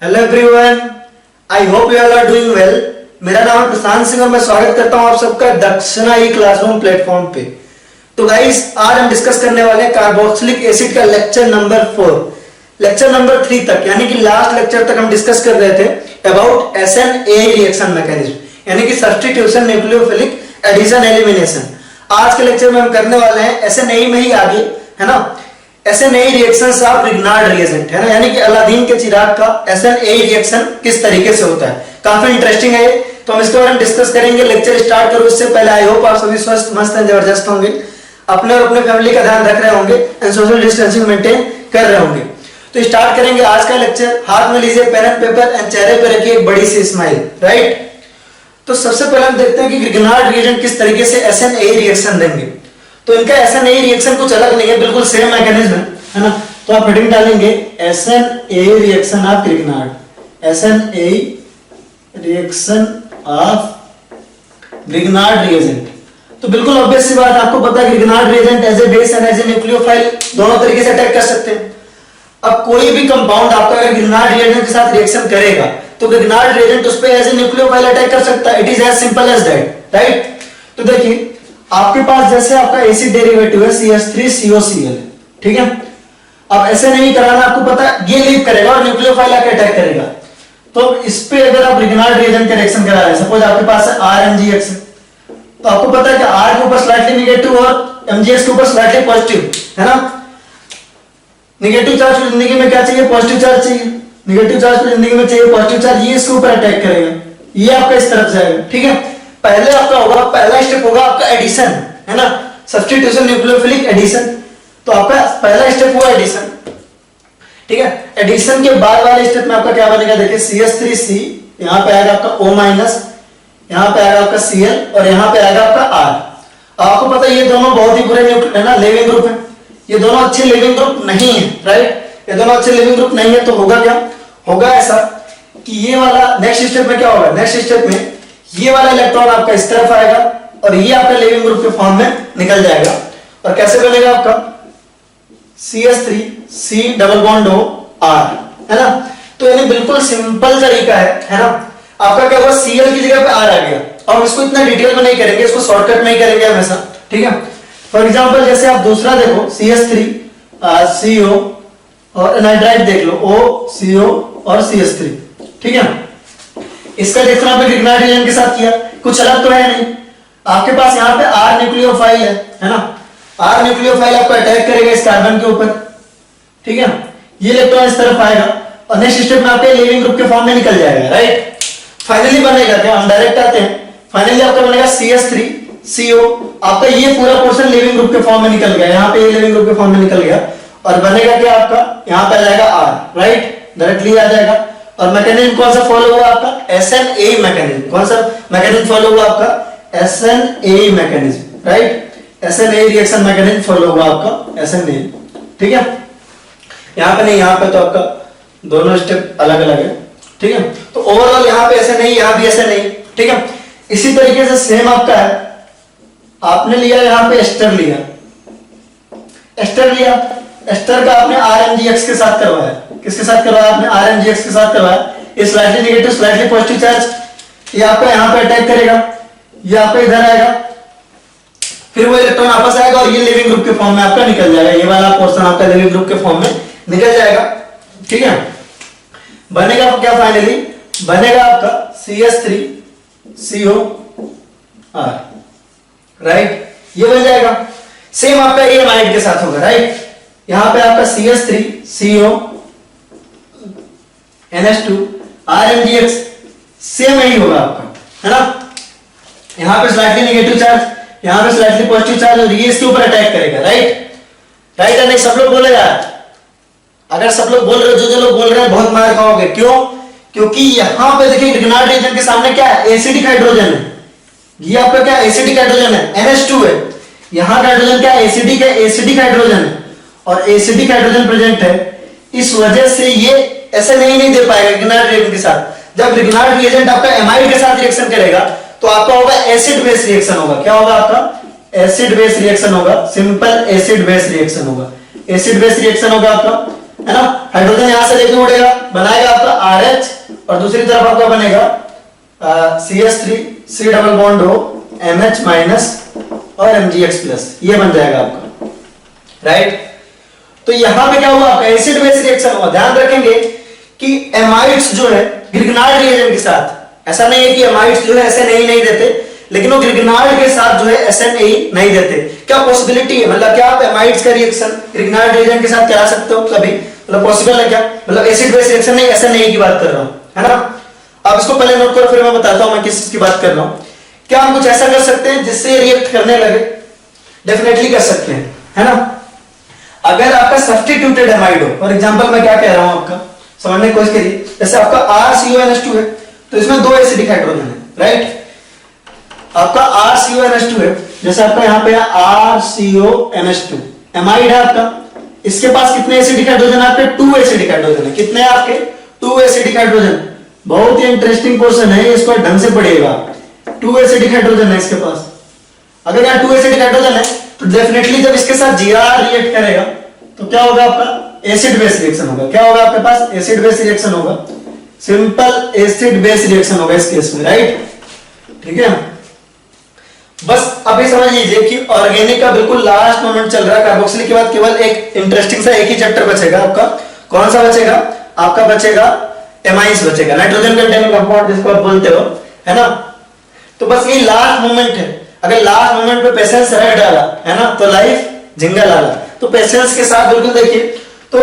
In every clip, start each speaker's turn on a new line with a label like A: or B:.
A: Hello everyone, I hope you all are doing well. मेरा नाम है प्रशांत सिंह और मैं स्वागत करता हूं आप सबका दक्षिणा ई क्लासरूम प्लेटफॉर्म पे। तो गाइस, आज हम डिस्कस करने वाले हैं कार्बोक्सिलिक एसिड का लेक्चर नंबर 4, लेक्चर नंबर 3 तक, यानी कि लास्ट लेक्चर तक हम डिस्कस कर रहे थे अबाउट SN-AE रिएक्शन मैकेनिज्म, यानी कि सब्स्टिट्यूशन न्यूक्लियोफिलिक एडिशन एलिमिनेशन। आज के लेक्चर में हम करने वाले हैं SN-AE में ही आगे, है ना, SN-AE reactions of Grignard reagent, है ना, यानी कि अलादीन के चिराग का SN-AE रिएक्शन किस तरीके से होता है। काफी इंटरेस्टिंग है ये, तो हम इसके बारे में डिस्कस करेंगे। लेक्चर स्टार्ट करो इससे पहले आई होप आप सभी स्वस्थ, मस्त एंड जबरदस्त होंगे, अपने और अपने फैमिली का ध्यान रख रहे होंगे एंड सोशल डिस्टेंसिंग मेंटेन कर रहे होंगे। तो स्टार्ट करेंगे आज का लेक्चर। हाथ में लीजिए पेन एंड पेपर एंड चेहरे पे रखिए एक बड़ी सी स्माइल, राइट। तो सबसे पहले हम देखते हैं कि रिग्नार्ड रिएजेंट किस तरीके से SN-AE रिएक्शन देंगे। तो इनका SN-AE रिएक्शन कुछ अलग नहीं है, बिल्कुल सेम मैकेनिज्म है ना। तो आप हेडिंग डालेंगे SN-AE reaction of Grignard, SN-AE reaction of Grignard reagent. तो बिल्कुल ऑब्वियस सी बात, आपको पता है कि Grignard reagent as a base and as a nucleophile दोनों तरीके से अटैक कर सकते हैं। अब कोई भी कंपाउंड आपका अगर रिग्नार्ड रिएजेंट के साथ रिएक्शन करेगा तो रिग्नार्ड रिएजेंट उस पे एज ए न्यूक्लियोफाइल अटैक कर सकता है। It is as simple as that, right. तो देखिए, आपके पास जैसे आपका एसिड डेरिवेटिव है CH3COCl, ठीक है। अब ऐसे नहीं कराना, आपको पता है ये लीव करेगा और न्यूक्लियोफाइल आके अटैक करेगा। तो इस पे अगर आप रिग्नार्ड रिएजेंट का रिएक्शन करा रहे हैं, सपोज आपके पास है RMgx, तो आपको पता है कि R के ऊपर स्लाइटली नेगेटिव और MgX के ऊपर स्लाइटली पॉजिटिव, है ना। नेगेटिव चार्ज को जिंदगी में क्या चाहिए? पॉजिटिव चार्ज चाहिए। नेगेटिव चार्ज को जिंदगी में चाहिए पॉजिटिव चार्ज, ये इसके ऊपर अटैक करेगा, ये आपका इस तरफ जाएगा, ठीक है। पहले आपका होगा, पहला स्टेप होगा आपका एडिशन, है ना, सब्स्टिट्यूशन न्यूक्लियोफिलिक एडिशन। तो आपका पहला स्टेप हुआ एडिशन, ठीक है। एडिशन के बाद वाले स्टेप में आपका क्या बनेगा? देखिए CH3C, यहां पे आएगा आपका O-, यहां पे आएगा आपका Cl और यहां पे आएगा आपका R। आपको पता है ये दोनों बहुत ही बुरे है ना, लिविंग ग्रुप है, ये दोनों अच्छे लिविंग ग्रुप नहीं है, राइट। ये दोनों अच्छे लिविंग ग्रुप नहीं है, तो होगा क्या? होगा ऐसा कि ये वाला नेक्स्ट स्टेप में क्या होगा? नेक्स्ट स्टेप में ये वाला इलेक्ट्रॉन आपका इस तरफ आएगा और ये आपका लिविंग ग्रुप के फॉर्म में निकल जाएगा। और कैसे बनेगा आपका? CH3C double bond O R, है ना। तो यानी बिल्कुल सिंपल तरीका है ना। आपका क्या हुआ? Cl की जगह पे R आ गया। और इसको इतना डिटेल में नहीं करेंगे, इसको शॉर्टकट में ही करेंगे हमेशा, ठीक है। फॉर एग्जांपल जैसे आप दूसरा देखो CH3CO और नाइट्राइट देख लो OCO और CH3, ठीक है। इसका देखना आपने रिग्नार्ड रिएजेंट के साथ किया, कुछ अलग तो है नहीं। आपके पास यहाँ पे R न्यूक्लियोफाइल है ना। R न्यूक्लियोफाइल आपको अटैक करेगा इस कार्बन के ऊपर, ठीक है। ये इलेक्ट्रॉन इस तरफ आएगा और नेक्स्ट स्टेप में आपके लिविंग ग्रुप के फॉर्म में निकल जाएगा, राइट। फाइनली बनेगा क्या? हम डायरेक्ट आते हैं, फाइनली आपका बनेगा CH3CO। आपका ये पूरा पोर्शन लिविंग ग्रुप के फॉर्म में निकल गया, यहाँ पे ये लिविंग ग्रुप के फॉर्म में निकल गया और बनेगा क्या आपका? यहाँ पे आ जाएगा R, राइट, डायरेक्टली आ जाएगा। और मैकेनिज्म कौन सा फॉलो हुआ आपका? SN-AE mechanism. कौन सा मैकेनिज्म फॉलो हुआ आपका? SN-AE mechanism, right. SN-AE reaction mechanism follow हुआ आपका SN-AE, ठीक है। यहाँ पे नहीं, यहाँ पे तो आपका दोनों स्टेप अलग अलग है, ठीक है। तो ओवरऑल यहाँ पे SN-AE, यहाँ भी SN-AE, ठीक है। इसी तरीके से सेम आपका है, आपने लिया यहाँ पे एस्टर लिया, एस्टर लिया, एस्टर का आपने RMgX के साथ करवाया। किसके साथ करवाया आपने? RMgX के साथ करवाया। ये slightly negative slightly positive charge ये आपका यहाँ पे अटैक करेगा, ये आपका इधर आएगा, फिर वो इलेक्ट्रॉन वापस आएगा और ये लिविंग ग्रुप के फॉर्म में आपका निकल जाएगा। ये वाला पोर्शन आपका लिविंग ग्रुप के फॉर्म में निकल जाएगा, ठीक है। बनेगा क्या? फाइनली बनेगा आपका CH3CO R, राइट, ये बन जाएगा। सेम आपका ये एमाइड के साथ होगा, राइट। यहां पे आपका CH3CO NH2 RMgX सेम ही होगा आपका, है ना। यहां पे स्लाइटली नेगेटिव चार्ज, यहां पे स्लाइटली पॉजिटिव चार्ज और ये इसके ऊपर अटैक करेगा, राइट, राइट। है नहीं? सब लोग बोले यार, अगर सब लोग बोल रहे, जो लोग बोल रहे हैं बहुत मार खाओगे। क्यों? क्योंकि यहां पे देखिए रिग्नार्ड रिएजेंट के सामने क्या है? एसिडिक हाइड्रोजन है। ये आपका क्या? एसिडिक हाइड्रोजन है, NH2 है। यहां का हाइड्रोजन क्या है? एसिडिक है, एसिडिक हाइड्रोजन है और एसिडिक हाइड्रोजन प्रेजेंट है। इस वजह से ये ऐसे नहीं दे पाएगा रिग्नार्ड रिएजेंट के साथ। जब रिग्नार्ड रिएजेंट आपका एमाइड के साथ रिएक्शन करेगा तो आपका होगा एसिड बेस रिएक्शन होगा। क्या होगा आपका? एसिड बेस रिएक्शन होगा, सिंपल एसिड बेस रिएक्शन होगा। एसिड बेस रिएक्शन होगा आपका, है ना। हाइड्रोजन यहां से लेके उड़ेगा, बनाएगा आपका RH और दूसरी तरफ आपका बनेगा CH3 C double bond O NH minus और MgX प्लस, ये बन जाएगा आपका, राइट। तो यहां पे क्या हुआ आपका एसिड बेस रिएक्शन हुआ। ध्यान रखेंगे कि एमाइड्स जो है ग्रिगनार्ड रिएजेंट के साथ, ऐसा नहीं है कि एमाइड्स जो है SNA नहीं देते, लेकिन वो ग्रिगनार्ड के साथ जो है SNA नहीं देते। क्या पॉसिबिलिटी है, मतलब क्या आप एमाइड्स का रिएक्शन ग्रिगनार्ड रिएजेंट के साथ करा सकते हो कभी, मतलब पॉसिबल है क्या, मतलब एसिड बेस रिएक्शन नहीं, SNA की बात कर रहा हूं, है ना। आप इसको पहले नोट करो, फिर मैं बताता हूं मैं किस चीज की बात कर रहा हूं। क्या हम कुछ ऐसा कर सकते हैं जिससे रिएक्ट करने लगे, डेफिनेटली कर सकते हैं, है ना। अगर आपका सब्स्टिट्यूटेड एमाइड हो, फॉर एग्जांपल मैं क्या कह रहा हूं आपका समझने की कोशिश करिए, जैसे आपका RCONH2 है तो इसमें 2 एसिडिक हाइड्रोजन है, राइट। आपका RCONH2 है, जैसे आपका यहां पे RCONH2 एमाइड है आपका, इसके पास कितने एसिडिक हाइड्रोजन है आपके, 2 एसिडिक हाइड्रोजन है। कितने हैं आपके, 2 एसिडिक हाइड्रोजन। बहुत ही इंटरेस्टिंग क्वेश्चन है, इसको ढंग से पढ़िएगा। 2 एसिडिक हाइड्रोजन है इसके पास। अगर यहाँ 2 एसिडिक हाइड्रोजन है तो डेफिनेटली जब इसके साथ Gr रिएक्ट करेगा तो क्या होगा आपका एसिड बेस रिएक्शन होगा। क्या होगा आपके पास, एसिड बेस रिएक्शन होगा, सिंपल एसिड बेस रिएक्शन होगा इस केस में, राइट। ठीक है, बस अभी समझ लीजिए कि ऑर्गेनिक का बिल्कुल लास्ट मोमेंट चल रहा है। कार्बोक्सिलिक के बाद केवल एक इंटरेस्टिंग सा एक ही चैप्टर बचेगा आपका। कौन सा बचेगा आपका, बचेगा एमाइंस बचेगा, नाइट्रोजन कंटेनिंग कंपाउंड जिसको आप बोलते हो, है ना। तो बस ये लास्ट मोमेंट है। अगर लास्ट मोमेंट पे पेशेंस रख डाला, है ना, तो लाइफ झिंगा लाला। तो पेशेंस के साथ बिल्कुल देखिए, तो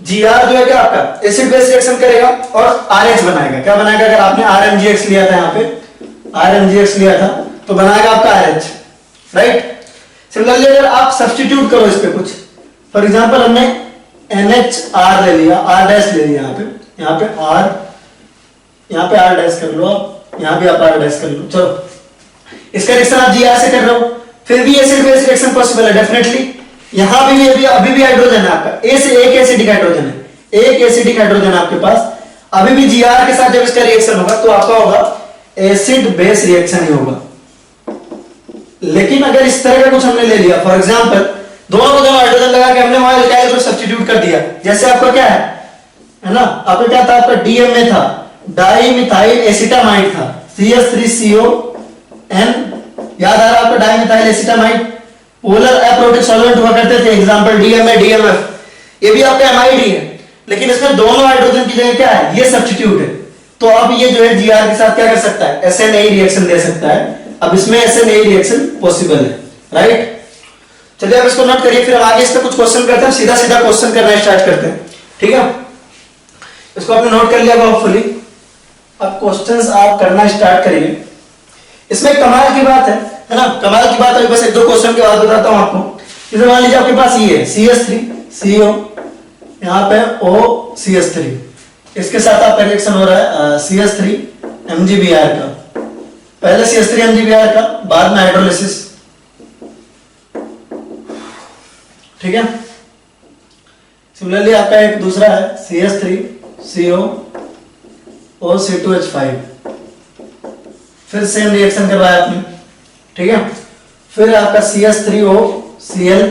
A: Gr जो है क्या आपका एसिड बेस रिएक्शन करेगा और RH बनाएगा। क्या बनाएगा, अगर आपने RMgX लिया था, यहाँ पे RMgX लिया था तो बनाएगा आपका RH, राइट। सिमिलरली अगर आप सब्स्टिट्यूट करो इस पे कुछ, फॉर एग्जांपल हमने NHR ले लिया, R डैश ले लिया, यहाँ पे R, यहाँ पे R डैश कर लो आप, यहाँ भी आप R डैश कर लो। चलो इसका रिएक्शन आप Gr से कर रहे हो, फिर भी एसिड बेस रिएक्शन पॉसिबल है डेफिनेटली। यहां भी अभी भी हाइड्रोजन है आपका, A से एक एसिडिक हाइड्रोजन है, एक एसिडिक हाइड्रोजन है आपके पास। अभी भी Gr के साथ जब इसका रिएक्शन होगा तो आपका होगा एसिड बेस रिएक्शन ही होगा। लेकिन अगर इस तरह का कुछ हमने ले लिया, फॉर एग्जांपल दोनों को दोनों हाइड्रोजन लगा के हमने वहां अल्काइल ग्रुप सब्स्टिट्यूट कर दिया, जैसे आपका क्या है ना, आपका क्या था, आपका DMA था, डाइमिथाइल एसिटामाइड था, CH3CON, याद आ रहा आपका dimethyl acetamide. Polar aprotic solvent हुआ करते थे, एग्जांपल DMA DMF, ये भी आपका एमाइड ही है, लेकिन इसमें दोनों हाइड्रोजन की जगह क्या है, ये सब्स्टिट्यूट है। तो अब ये जो है Gr के साथ क्या कर सकता है, SNA रिएक्शन दे सकता है। अब इसमें SNA रिएक्शन पॉसिबल है, राइट। चलिए अब इसको नोट करिए, फिर हम आगे इस पे कुछ क्वेश्चन करते हैं, सीधा सीधा क्वेश्चन करना स्टार्ट करते हैं, ठीक है। इसको आपने नोट कर लिया होपफुली। अब क्वेश्चंस आप करना स्टार्ट करिए। इसमें कमाल की बात है ना, कमाल की बात है, बस एक दो क्वेश्चन के बाद बताता हूं आपको। जैसे मान लीजिए आपके पास ये है CH3CO, यहाँ पे OCH3, इसके साथ आपका रिएक्शन हो रहा है CH3 MgBr का, पहले CH3 MgBr का, बाद में हाइड्रोलिसिस, ठीक है। सिमिलरली आपका एक दूसरा है CH3CO OC2H5, फिर सेम रिएक्शन करवाया आपने, ठीक है। फिर आपका CH3OCl,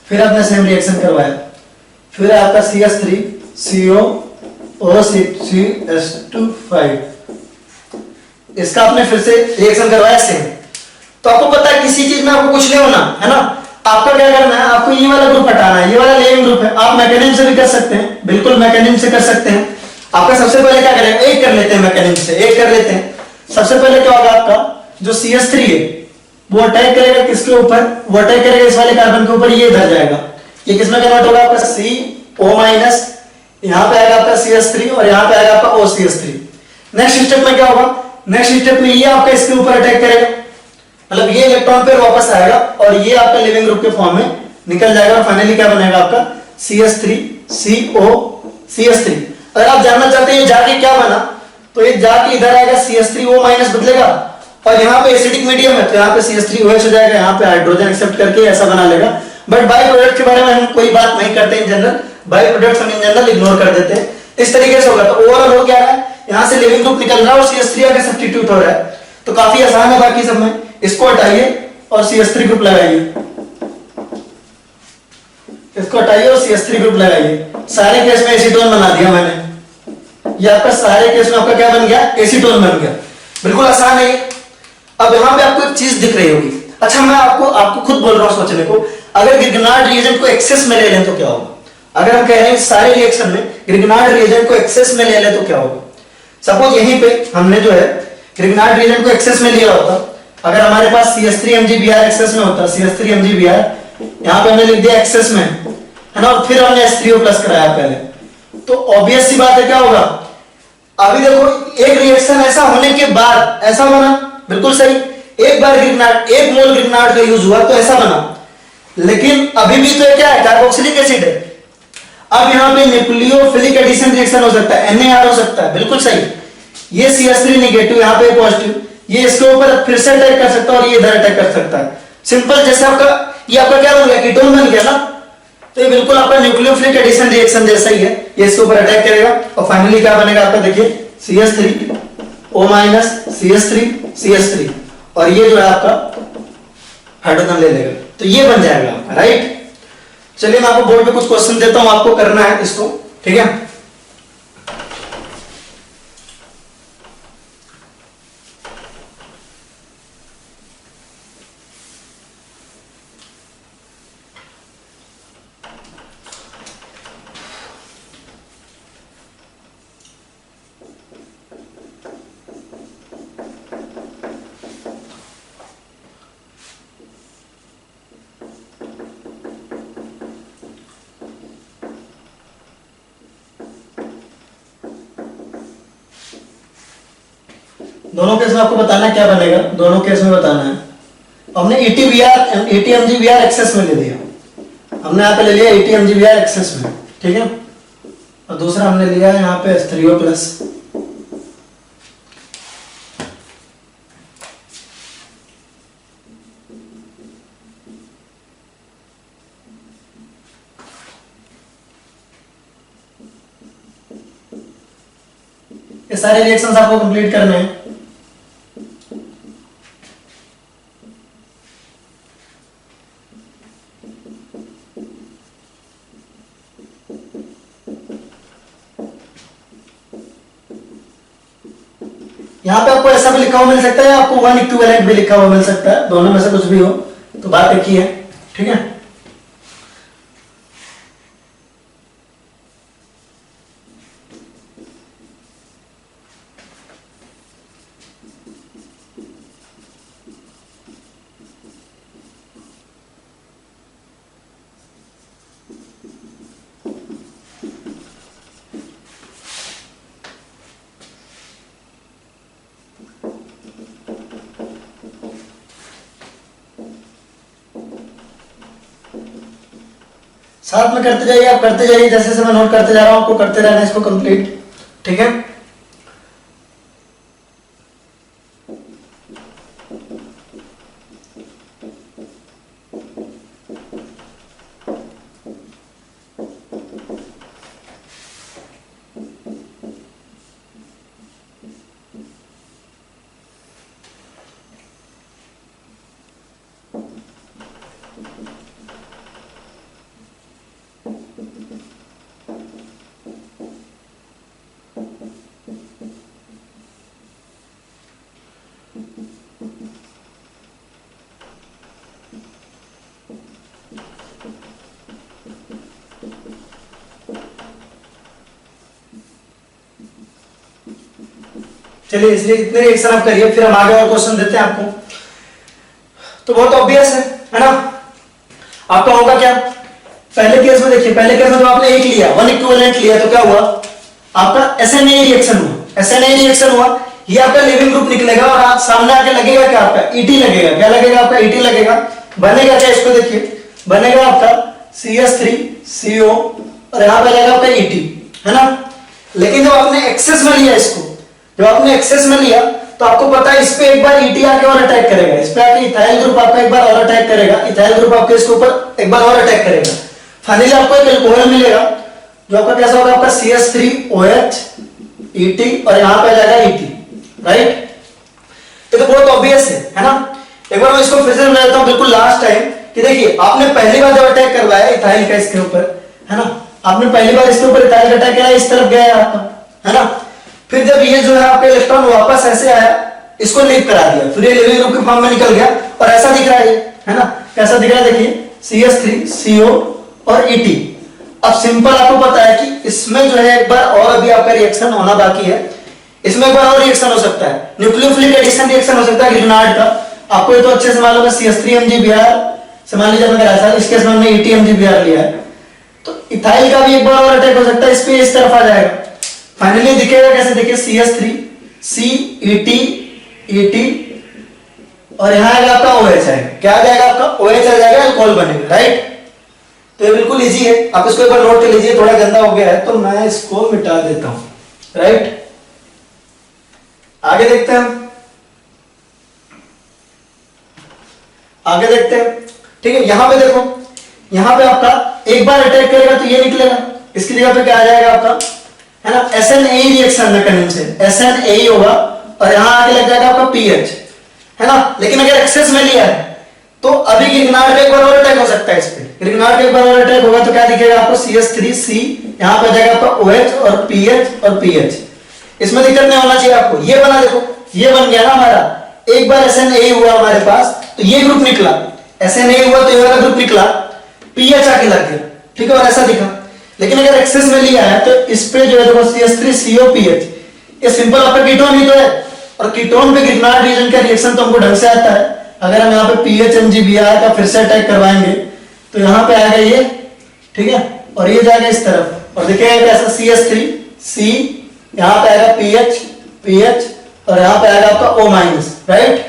A: फिर आपने सेम रिएक्शन करवाया, फिर आपका CH3CO OC3H25, इसका आपने फिर से रिएक्शन करवाया सेम। तो आपको पता है किसी चीज में आपको कुछ नहीं होना, है ना। आपका क्या करना है, आपको ये वाला ग्रुप हटाना है, ये वाला लिविंग ग्रुप है। आप मैकेनिज्म से भी कर सकते हैं, बिल्कुल मैकेनिज्म से कर सकते हैं। आपका सबसे पहले क्या करेंगे, एक कर लेते हैं मैकेनिज्म से, एक कर लेते हैं। सबसे पहले क्या होगा, आपका जो CH3 है वो अटैक करेगा किसके ऊपर, वो अटैक करेगा इस वाले कार्बन के ऊपर, ये इधर जाएगा। ये किसमें कन्वर्ट होगा आपका CO-, यहां पे आएगा आपका CH3 और यहां पे आएगा आपका OCH3। नेक्स्ट स्टेप में क्या होगा, नेक्स्ट स्टेप में ये आपका इसके ऊपर अटैक करेगा, मतलब ये इलेक्ट्रॉन पेयर वापस आएगा और ये आपका लिविंग ग्रुप के फॉर्म में निकल जाएगा और फाइनली क्या बनेगा आपका CH3CO CH3। अगर आप जानना चाहते हैं ये जाके क्या बना, तो ये जाके इधर आएगा CH3O- बदलेगा और यहाँ पे एसिडिक मीडियम है तो यहाँ पे CH3OH हो जाएगा, यहाँ पे हाइड्रोजन एक्सेप्ट करके ऐसा बना लेगा। बट बाई प्रोडक्ट के बारे में हम कोई बात नहीं करते इन जनरल, बाई प्रोडक्ट्स हम इन जनरल इग्नोर कर देते हैं। इस तरीके से होगा। तो ओवरऑल हो क्या रहा है, यहाँ से लिविंग ग्रुप निकल रहा है और CH3 आगे सब्स्टिट्यूट हो रहा है, तो काफी आसान है। बाकी सब में इसको हटाइए और CH3 ग्रुप लगाइए, इसको हटाइए और CH3 ग्रुप लगाइए। सारे केस में एसीटोन बना दिया मैंने, ये आपका सारे केस में आपका क्या बन गया, एसीटोन बन गया। बिल्कुल आसान है। अब यहाँ पे आपको एक चीज दिख रही होगी। अच्छा मैं आपको खुद बोल रहा हूँ सोचने को, अगर ग्रिग्नार्ड रिएजेंट को एक्सेस में ले लें तो क्या होगा? अगर हम कह रहे हैं सारे रिएक्शन में ग्रिग्नार्ड रिएजेंट को एक्सेस में ले लें तो क्या होगा? सपोज यहीं पे हमने जो है ग्रिग्नार्ड रिएजेंट को एक्सेस में लिया होता, अगर हमारे पास CH3MgBr एक्सेस में होता, CH3MgBr यहाँ पे हमने लिख दिया एक्सेस में, है ना, और फिर हमने H3O प्लस कराया पहले, तो ऑब्वियस सी बात है क्या होगा? अभी देखो एक रिएक्शन ऐसा होने के बाद ऐसा बना, बिल्कुल सही, एक बार ग्रिग्नार्ड, एक मोल ग्रिग्नार्ड का यूज हुआ तो ऐसा बना, लेकिन अभी भी तो क्या है, कार्बोक्सिलिक एसिड है। अब यहाँ पे न्यूक्लियोफिलिक एडिशन रिएक्शन हो सकता है, NaR हो सकता है, बिल्कुल सही। ये CH3 नेगेटिव, यहाँ पे पॉजिटिव, ये इसके ऊपर फिर से अटैक कर सकता है और ये इधर अटैक कर सकता है। सिंपल, जैसे आपका ये आपका क्या बन गया, कीटोन बन गया ना, तो ये बिल्कुल आपका न्यूक्लियोफिलिक एडिशन रिएक्शन जैसा ही है, ये इसके ऊपर अटैक करेगा और फाइनली क्या बनेगा आपका, देखिए CH3O CH3 CH3, और ये जो है आपका हाइड्रोजन ले लेगा, तो ये बन जाएगा आपका, राइट। चलिए मैं आपको बोर्ड पे कुछ क्वेश्चन देता हूं, आपको करना है इसको, ठीक है। दोनों केस में आपको बताना क्या बनेगा, दोनों केस में बताना है। हमने ATMgBr एक्सेस में ले दिया, हमने यहाँ पे ले लिया ATMgBr एक्सेस में, ठीक है, और दूसरा हमने लिया है यहाँ पे H3O प्लस। ये सारे रिएक्शंस आपको कंप्लीट करने हैं। यहाँ पे आपको ऐसा भी लिखा हुआ मिल सकता है, आपको वन इक्विवेलेंट भी लिखा हुआ मिल सकता है, दोनों में से कुछ भी हो, तो बात एक ही है, ठीक है। साथ में करते जाइए, आप करते जाइए, जैसे जैसे मैं नोट करते जा रहा हूं आपको करते रहना है इसको कंप्लीट, ठीक है। चलिए इसलिए इतने रिएक्शन आप करिए, फिर हम आगे और क्वेश्चन देते हैं आपको। तो बहुत ऑब्वियस है ना। आपका होगा क्या, पहले केस में देखिए, पहले केस में जो आपने एक लिया, वन इक्विवेलेंट लिया, तो क्या हुआ आपका SNA रिएक्शन हुआ, SNA रिएक्शन हुआ, ये आपका लिविंग ग्रुप निकलेगा और आप सामने आके लगेगा क्या, आपका ET लगेगा, क्या लगेगा आपका ET लगेगा, बनेगा क्या, इसको देखिए, बनेगा आपका CH3CO और यहां पे लगेगा आपका ET, है ना। लेकिन जब आपने एक्सेस में लिया इसको, जब आपने एक्सेस में लिया तो आपको पता है इस पे एक बार ET आके और अटैक करेगा, इस पे आके इथाइल ग्रुप आपका एक बार और अटैक करेगा, इथाइल ग्रुप आपके इसके ऊपर एक बार और अटैक करेगा, फाइनली आपको एक अल्कोहल मिलेगा जो आपका कैसा होगा, आपका CH3OH ET और यहां पे आ जाएगा ET, राइट। तो बहुत ऑब्वियस है ना। एक बार मैं इसको फिर से समझा देता हूं बिल्कुल लास्ट टाइम कि देखिए आपने पहली बार जब अटैक करवाया इथाइल का इसके ऊपर, है ना, आपने पहली बार इसके ऊपर इथाइल का अटैक किया, इस तरफ गया आपका, है ना, फिर जब ये जो है आपका इलेक्ट्रॉन वापस ऐसे आया, इसको लीव करा दिया, फिर ये लिविंग ग्रुप के फॉर्म में निकल गया और ऐसा दिख रहा है ना, कैसा दिख रहा है देखिए, CH3 CO और ET। अब सिंपल आपको पता है कि इसमें जो है एक बार और अभी आपका रिएक्शन होना बाकी है, इसमें एक बार और रिएक्शन हो सकता है, न्यूक्लियोफिलिक एडिशन रिएक्शन हो सकता है ग्रिग्नार्ड का। आपको ये तो अच्छे से मालूम है, CH3 MgBr से मान लीजिए अगर ऐसा, इसके सामने हमने ET MgBr लिया है, तो इथाइल का भी एक बार और अटैक हो सकता है, इस पे इस तरफ आ जाएगा, फाइनली दिखेगा कैसे, देखिए CH3 C ET ET और यहां आएगा आपका OH आएगा, क्या आ जाएगा आपका OH आ जाएगा, अल्कोहल बनेगा, राइट। तो ये बिल्कुल इजी है, आप इसको एक बार नोट कर लीजिए, थोड़ा गंदा हो गया है तो मैं इसको मिटा देता हूं, राइट। आगे देखते हैं, आगे देखते हैं, ठीक है। यहां पे देखो, यहां पे आपका एक बार अटैक करेगा तो ये निकलेगा, इसकी जगह पे क्या आ जाएगा आपका, है ना, SNAE रिएक्शन मैकेनिज्म से SNAE होगा और यहां आके लग जाएगा आपका पीएच, है ना। लेकिन अगर एक्सेस में लिया है तो अभी ग्रिग्नार्ड का एक बार और अटैक हो सकता है, इस पे ग्रिग्नार्ड का एक बार और अटैक होगा तो क्या दिखेगा आपको, CH3C, यहां पे जाएगा आपका OH और PH और PH। इसमें दिक्कत नहीं होना चाहिए आपको, ये बना, देखो ये बन गया ना हमारा, एक बार SNAE हुआ हमारे पास तो ये ग्रुप निकला, SNAE हुआ तो ये वाला ग्रुप निकला, PH आके लग गया, ठीक है, और ऐसा दिखा। लेकिन अगर एक्सेस में लिया है तो इस पे जो है देखो CH3COPH, ये सिंपल आपका कीटोन ही तो है, और कीटोन पे ग्रिग्नार्ड रीजन का रिएक्शन तो हमको ढंग से आता है। अगर हम यहाँ पे PH MgBr का फिर से अटैक करवाएंगे तो यहाँ पे आएगा ये, ठीक है, और ये जाएगा इस तरफ और देखिएगा कैसा CH3C, यहाँ पे आएगा PH और यहाँ पे आएगा आपका O-, राइट,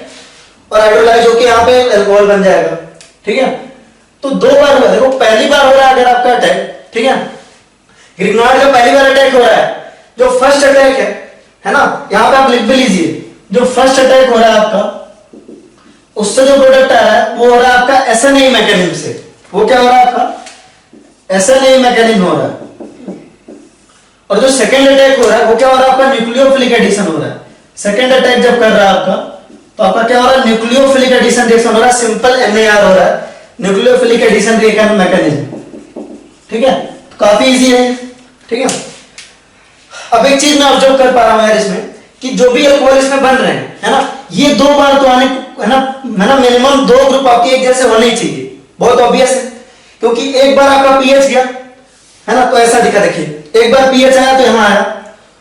A: और हाइड्रोलाइज होके यहाँ पे अल्कोहल बन जाएगा, ठीक है। तो दो बार हुआ, देखो पहली बार हो रहा है अगर आपका अटैक, ठीक है, ग्रिग्नार्ड का पहली बार अटैक हो रहा है, जो फर्स्ट अटैक है ना, यहां पे आप लिख भी लीजिए, जो फर्स्ट अटैक हो रहा है आपका, उससे जो प्रोडक्ट आ रहा है वो हो रहा है आपका SNAE मैकेनिज्म से, वो क्या हो रहा है आपका SNAE मैकेनिज्म हो रहा है। और जो सेकंड अटैक हो रहा है वो क्या हो रहा है आपका, न्यूक्लियोफिलिक एडिशन हो रहा है। सेकंड अटैक जब कर रहा है आपका तो आपका क्या हो रहा है, न्यूक्लियोफिलिक एडिशन रिएक्शन हो रहा है, सिंपल NAR हो रहा है, न्यूक्लियोफिलिक एडिशन रिएक्शन मैकेनिज्म, ठीक है, काफी इजी है, ठीक है। अब एक चीज मैं ऑब्जर्व कर पा रहा हूं यार इसमें, कि जो भी अल्कोहल इसमें बन रहे हैं, है ना, ये दो बार तो आने, है ना, मिनिमम दो ग्रुप आपके एक जैसे होने ही चाहिए, बहुत ऑब्वियस है, क्योंकि एक बार आपका पीएच गया, है ना, तो ऐसा दिखा, देखिए एक बार पीएच आया तो यहां आया,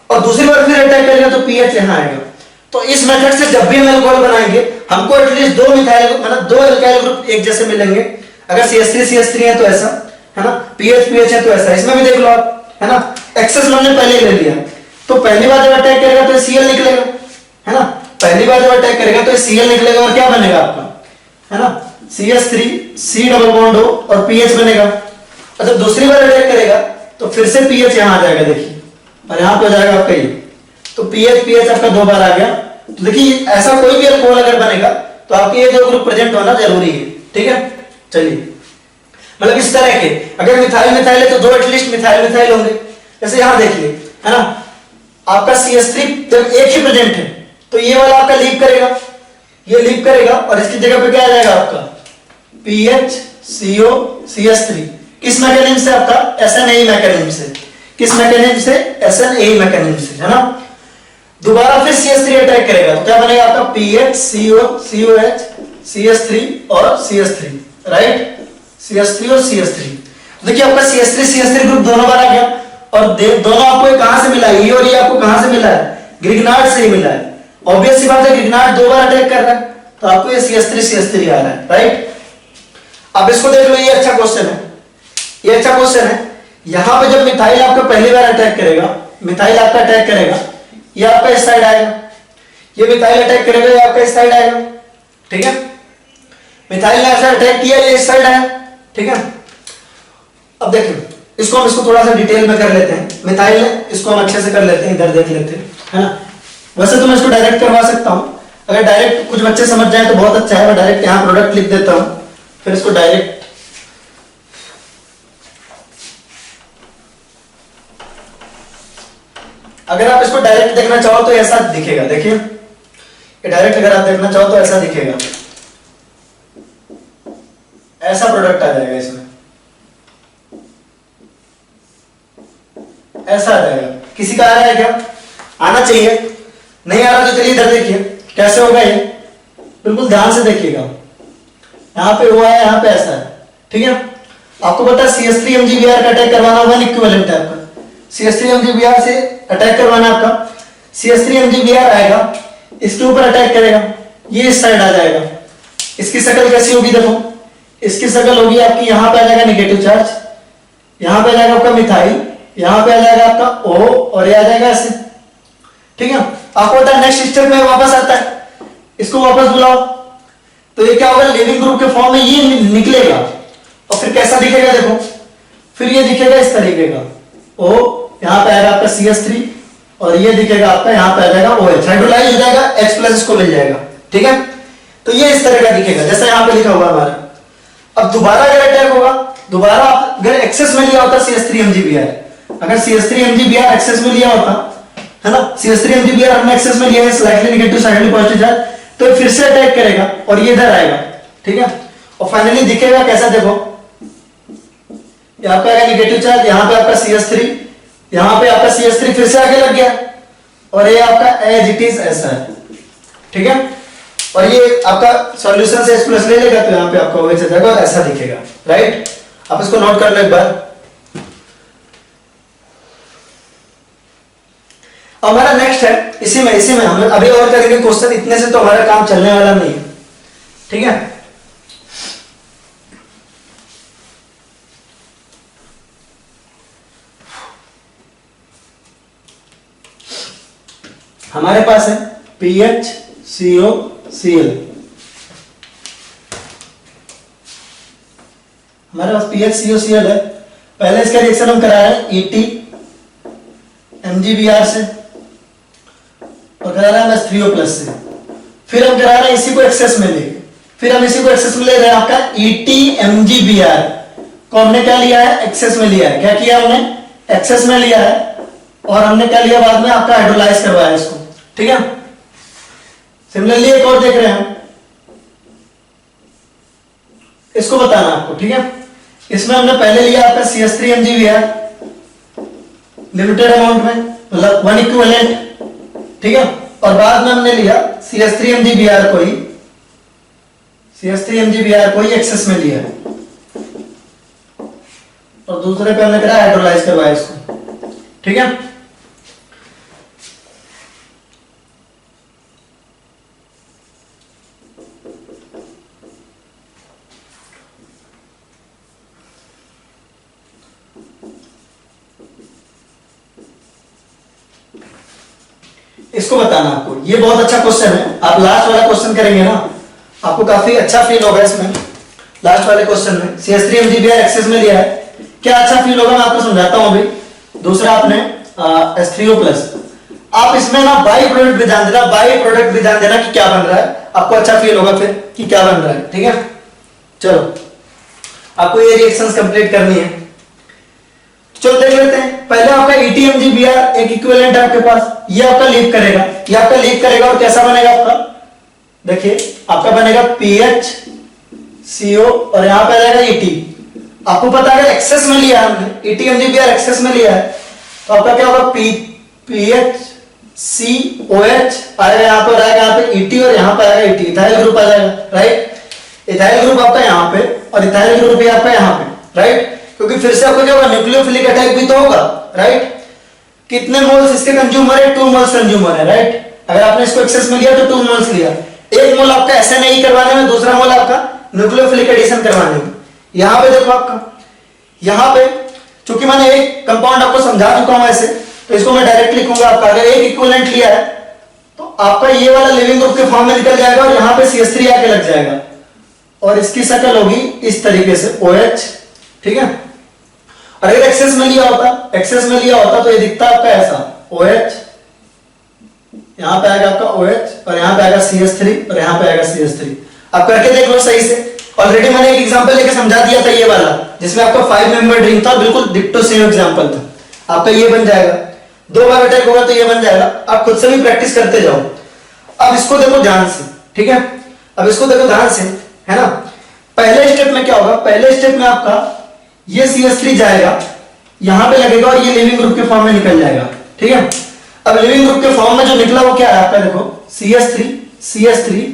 A: और दूसरी बार फिर अटैक करेगा तो पीएच यहां आएगा। तो इस मेथड से जब भी हम अल्कोहल बनाएंगे हमको एटलीस्ट दो मिथाइल, मतलब दो अल्काइल ग्रुप एक जैसे मिलेंगे। अगर CH3 है तो ऐसा, है ना, PH है तो ऐसा, इसमें भी देख लो आप, है ना, एक्सेस हमने पहले ले लिया, तो पहली बार जब अटैक करेगा तो Cl निकलेगा, है ना, पहली बार जब अटैक करेगा तो Cl निकलेगा और क्या बनेगा आपका, है ना, CH3C डबल बॉन्ड O और PH बनेगा। और जब दूसरी बार अटैक करेगा तो फिर से PH यहां आ जाएगा, देखिए, और यहां पे हो जाएगा आपका ये, तो PH आपका दो बार आ गया। तो देखिए ऐसा कोई भी अल्कोहल अगर बनेगा तो आपके ये दो ग्रुप प्रेजेंट होना जरूरी है, ठीक है। चलिए, मतलब इस तरह के अगर मिथाइल है तो दो एटलीस्ट मिथाइल होंगे। जैसे यहां देखिए, है ना, आपका CH3 जब एक ही प्रेजेंट है तो ये वाला आपका लीव करेगा, ये लीव करेगा और इसकी जगह पे क्या आ जाएगा आपका PHCO CH3। किस मैकेनिज्म से, आपका SNAE मैकेनिज्म से। किस मैकेनिज्म से, SNAE मैकेनिज्म से, है ना। दोबारा फिर CH3 अटैक करेगा तो क्या बनेगा आपका PHCO COH CH3 और CH3, राइट, CH3 और CH3। देखिए आपका CH3 ग्रुप दोनों बार आ गया, और दोनों आपको कहां से मिला है, ये और ये आपको कहां से मिला है, ग्रिग्नार्ड से ही मिला है। ऑब्वियस सी बात है, ग्रिग्नार्ड दो बार अटैक कर रहा है तो आपको ये CH3 आ रहा है, राइट। अब इसको देख लो, ये अच्छा क्वेश्चन है, ये अच्छा क्वेश्चन है। यहां पे जब मिथाइल आपका पहली बार अटैक करेगा, मिथाइल आपका अटैक करेगा, ये आपका इस साइड आएगा, ये मिथाइल अटैक करेगा, ये आपका इस साइड आएगा, ठीक है। मिथाइल ने ऐसा अटैक किया, ये इस साइड आया, ठीक है। अब देखिए इसको थोड़ा सा डिटेल में कर लेते हैं। मिथाइल ने, इसको हम अच्छे से कर लेते हैं, इधर देख लेते हैं, है ना। वैसे तो मैं इसको डायरेक्ट करवा सकता हूं, अगर डायरेक्ट कुछ बच्चे समझ जाए तो बहुत अच्छा है। मैं डायरेक्ट यहां प्रोडक्ट लिख देता हूं, फिर इसको डायरेक्ट अगर आप इसको डायरेक्ट देखना चाहो तो ऐसा दिखेगा, देखिए ये डायरेक्ट अगर आप देखना चाहो तो ऐसा दिखेगा, ऐसा प्रोडक्ट आ जाएगा, इसमें ऐसा आ जाएगा। किसी का आ रहा है क्या, आना चाहिए, नहीं आ रहा तो चलिए इधर देखिए कैसे होगा ये, बिल्कुल ध्यान से देखिएगा। यहाँ पे हुआ है, यहाँ पे ऐसा है, ठीक है। आपको पता है CS3 MgBr का अटैक करवाना होगा, इक्विवेलेंट है आपका। CS3 MgBr से अटैक करवाना आपका, CS3 MgBr आएगा, इसके ऊपर अटैक करेगा, ये इस साइड आ जाएगा। इसकी शक्ल कैसी होगी देखो, इसकी शक्ल होगी आपकी, यहाँ पे आ जाएगा नेगेटिव चार्ज, यहाँ पे आ जाएगा आपका मिथाइल, यहाँ पे आ जाएगा आपका O और ये आ जाएगा ऐसे, ठीक है। आपको पता है नेक्स्ट स्टेप में वापस आता है, इसको वापस बुलाओ तो ये क्या होगा, लिविंग ग्रुप के फॉर्म में ये निकलेगा और फिर कैसा दिखेगा देखो, फिर ये दिखेगा इस तरीके का O, यहाँ पे आएगा आपका CS3 और ये दिखेगा आपका, यहाँ पे आ जाएगा OH, हाइड्रोलाइज हो जाएगा, H+ इसको मिल जाएगा, ठीक है। तो ये इस तरह का दिखेगा जैसा यहाँ पे लिखा हुआ हमारा। अब दोबारा अगर अटैक होगा, दोबारा अगर एक्सेस में लिया होता CS3 MgBr, अगर CS3 MgBr एक्सेस में लिया होता है ना, CS3 MgBr हमने एक्सेस में लिया है, स्लाइटली नेगेटिव साइडली पॉजिटिव चार्ज, तो फिर से अटैक करेगा और ये इधर आएगा, ठीक है। और फाइनली दिखेगा कैसा देखो, यहाँ पे आएगा नेगेटिव चार्ज, यहाँ पे आपका CS3, यहाँ पे आपका CS3 फिर से आगे लग गया और ये आपका एज इट इज ऐसा है, ठीक है। और ये आपका सॉल्यूशन से H+ ले लेगा तो यहाँ पे आपका OH आ जाएगा और ऐसा दिखेगा, राइट। आप इसको नोट कर लो एक बार। हमारा नेक्स्ट है, इसी में हम अभी और करेंगे क्वेश्चन, इतने से तो हमारा काम चलने वाला नहीं है, ठीक है। हमारे पास है PHCOCl, हमारे पास PHCOCl है। पहले इसका रिएक्शन हम करा रहे हैं ET MgBr से और करा रहे हैं H3O+ से, फिर हम करा रहे हैं इसी को एक्सेस में लेके, फिर हम इसी को एक्सेस में ले रहे हैं आपका ET MgBr को हमने क्या लिया है, एक्सेस में लिया है। क्या किया हमने, एक्सेस में लिया है और हमने क्या लिया बाद में, आपका हाइड्रोलाइज करवाया इसको, ठीक है। सिमिलरली एक और देख रहे हैं, इसको बताना आपको, ठीक है। इसमें हमने पहले लिया आपका CS3 MgBr लिमिटेड अमाउंट में, मतलब 1 इक्विवेलेंट, ठीक है। और बाद में हमने लिया CS3 MgBr को ही एक्सेस में लिया और दूसरे पे हमने करा हाइड्रोलाइज करवाया इसको, ठीक है। इसको बताना आपको, ये बहुत अच्छा क्वेश्चन है। आप लास्ट वाला क्वेश्चन करेंगे ना, आपको काफी अच्छा फील होगा इसमें। लास्ट वाले क्वेश्चन में CS3 MgBr एक्सेस में लिया है, क्या अच्छा फील होगा मैं आपको समझाता हूं अभी। दूसरा आपने H3O+, आप इसमें ना बाई प्रोडक्ट भी ध्यान देना, बाई प्रोडक्ट भी ध्यान देना कि क्या बन रहा है, आपको अच्छा फील होगा फिर कि क्या बन रहा है, ठीक है। चलो आपको ये रिएक्शंस कंप्लीट करनी है, चलो देख लेते हैं। पहले आपका ET MgBr एक इक्विवेलेंट है आपके पास, ये आपका लीव करेगा, ये आपका लीव करेगा और कैसा बनेगा आपका, देखिए आपका बनेगा PHCO और यहां पे आ जाएगा ET। आपको पता है एक्सेस में लिया है हमने, ET MgBr एक्सेस में लिया है तो आपका क्या होगा, PHCOH आएगा, यहां पर आएगा यहाँ पे ET और यहां पर आएगा ET, इथाइल ग्रुप आ जाएगा, राइट। इथाइल ग्रुप आपका यहाँ पे और इथाइल ग्रुप भी आपका यहाँ पे, राइट। क्योंकि फिर से आपको क्या होगा, न्यूक्लियोफिलिक अटैक भी तो होगा, राइट। कितने मोल्स इसके कंज्यूमर है, 2 मोल्स कंज्यूमर है, राइट। अगर आपने इसको एक्सेस में लिया तो 2 मोल्स लिया, 1 मोल आपका SNA करवाने में, दूसरा मोल आपका न्यूक्लियोफिलिक एडिशन करवाने में। यहां पे देखो आपका, यहां पे चूंकि मैंने एक कंपाउंड आपको समझा चुका हूं ऐसे, तो इसको मैं डायरेक्ट लिखूंगा। आपका अगर एक इक्विवेलेंट लिया है तो आपका ये वाला लिविंग ग्रुप के फॉर्म में निकल जाएगा और यहां पे CS3 आके लग जाएगा और इसकी शक्ल होगी इस तरीके से OH, ठीक है। और अगर एक्सेस में लिया होता तो ये दिखता आपका ऐसा OH, यहां पे आएगा आपका OH और यहां पे आएगा CS3 और यहां पे आएगा CS3। आप करके देख लो सही से। ऑलरेडी मैंने एक एग्जांपल लेके समझा दिया था, ये वाला जिसमें आपका 5 मेंबर ड्रिंक था, बिल्कुल डिट्टो सेम एग्जांपल था। आपका ये बन जाएगा, 2 बार अटैक होगा तो ये बन जाएगा। आप खुद से भी प्रैक्टिस करते जाओ। अब इसको देखो ध्यान से, ठीक है। अब इसको देखो ध्यान से, है ना। पहले स्टेप में क्या होगा, पहले स्टेप में आपका ये CS3 जाएगा, यहां पे लगेगा और ये लिविंग ग्रुप के फॉर्म में निकल जाएगा, ठीक है। अब लिविंग ग्रुप के फॉर्म में जो निकला वो क्या है आपका, देखो CH3 CH3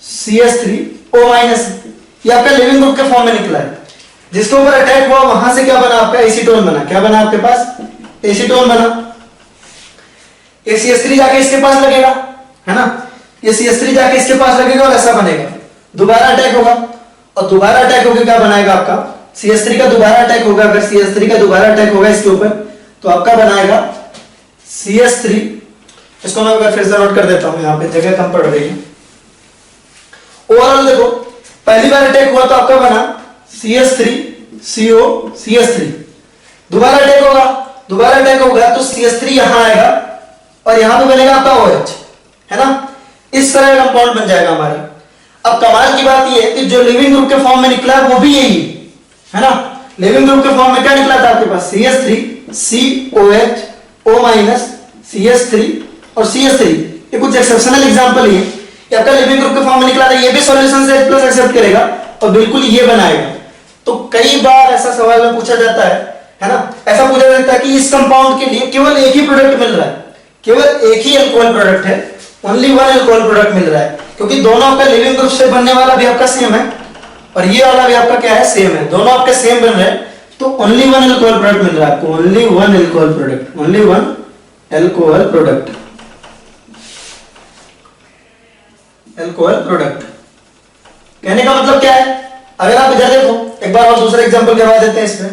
A: CH3 O minus, ये आपका लिविंग ग्रुप के फॉर्म में निकला है। जिसके ऊपर अटैक हुआ वहां से क्या बना आपका, एसीटोन बना। क्या बना आपके पास, एसीटोन बना। ये CH3 जाके इसके पास लगेगा, है ना, ये CH3 जाके इसके पास लगेगा और ऐसा बनेगा, दोबारा अटैक होगा, और दोबारा अटैक होकर क्या बनाएगा आपका, CH3 का दोबारा अटैक होगा। अगर CH3 का दोबारा अटैक होगा इसके ऊपर तो आपका बनाएगा CH3। इसको मैं फिर से नोट कर देता हूं, यहाँ पे जगह कम पड़ रही है। ओवरऑल देखो, पहली बार अटैक हुआ तो आपका बना CH3 CO CH3, दोबारा अटैक होगा, दोबारा अटैक होगा तो CH3 यहां आएगा और यहां पे बनेगा आपका OH, है ना। इस तरह का कंपाउंड बन जाएगा हमारा। अब कमाल की बात यह है कि जो लिविंग ग्रुप के फॉर्म में निकला है वो भी यही है ना। लिविंग ग्रुप के फॉर्म में क्या निकला था आपके पास, CH3 COH O minus CH3 और CH3। ये कुछ एक्सेप्शनल एग्जांपल ही है, ये आपका लिविंग ग्रुप के फॉर्म में निकला था, ये भी सॉल्यूशन से H+ एक्सेप्ट करेगा और बिल्कुल ये बनाएगा। तो कई बार ऐसा सवाल में पूछा जाता है ना, ऐसा पूछा जाता है कि इस कंपाउंड के लिए केवल एक ही प्रोडक्ट मिल रहा है, केवल एक ही अल्कोहल प्रोडक्ट है, ओनली वन अल्कोहल प्रोडक्ट मिल रहा है, क्योंकि दोनों आपका लिविंग ग्रुप से बनने वाला भी आपका सेम है और ये वाला भी आपका क्या है, सेम है, दोनों आपके सेम बन रहे हैं। तो ओनली वन अल्कोहल प्रोडक्ट मिल रहा है आपको, only one alcohol product, only one alcohol product, alcohol product. कहने का मतलब क्या है, अगर आप इधर देखो, एक बार और दूसरा एग्जांपल करवा देते हैं इसमें।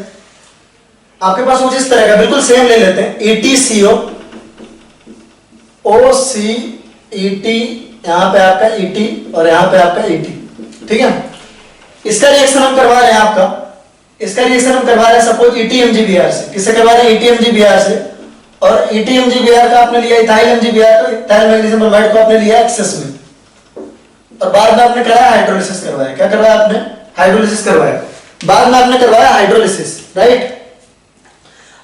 A: आपके पास कुछ इस तरह का बिल्कुल सेम ले लेते हैं, EtCO OCET, यहां पे आपका ET और यहां पे आपका ET, ठीक है। इसका रिएक्शन हम करवा रहे हैं आपका, इसका रिएक्शन हम करवा रहे हैं सपोज EtMgBr से। किससे करवा रहे हैं, EtMgBr से। और EtMgBr का आपने लिया इथाइल MgBr, तो इथाइल मैग्नीशियम ब्रोमाइड को आपने लिया एक्सेस में, और बाद में आपने कराया हाइड्रोलिसिस करवाया। क्या करवाया आपने, हाइड्रोलिसिस करवाया। बाद में आपने करवाया हाइड्रोलिसिस, राइट,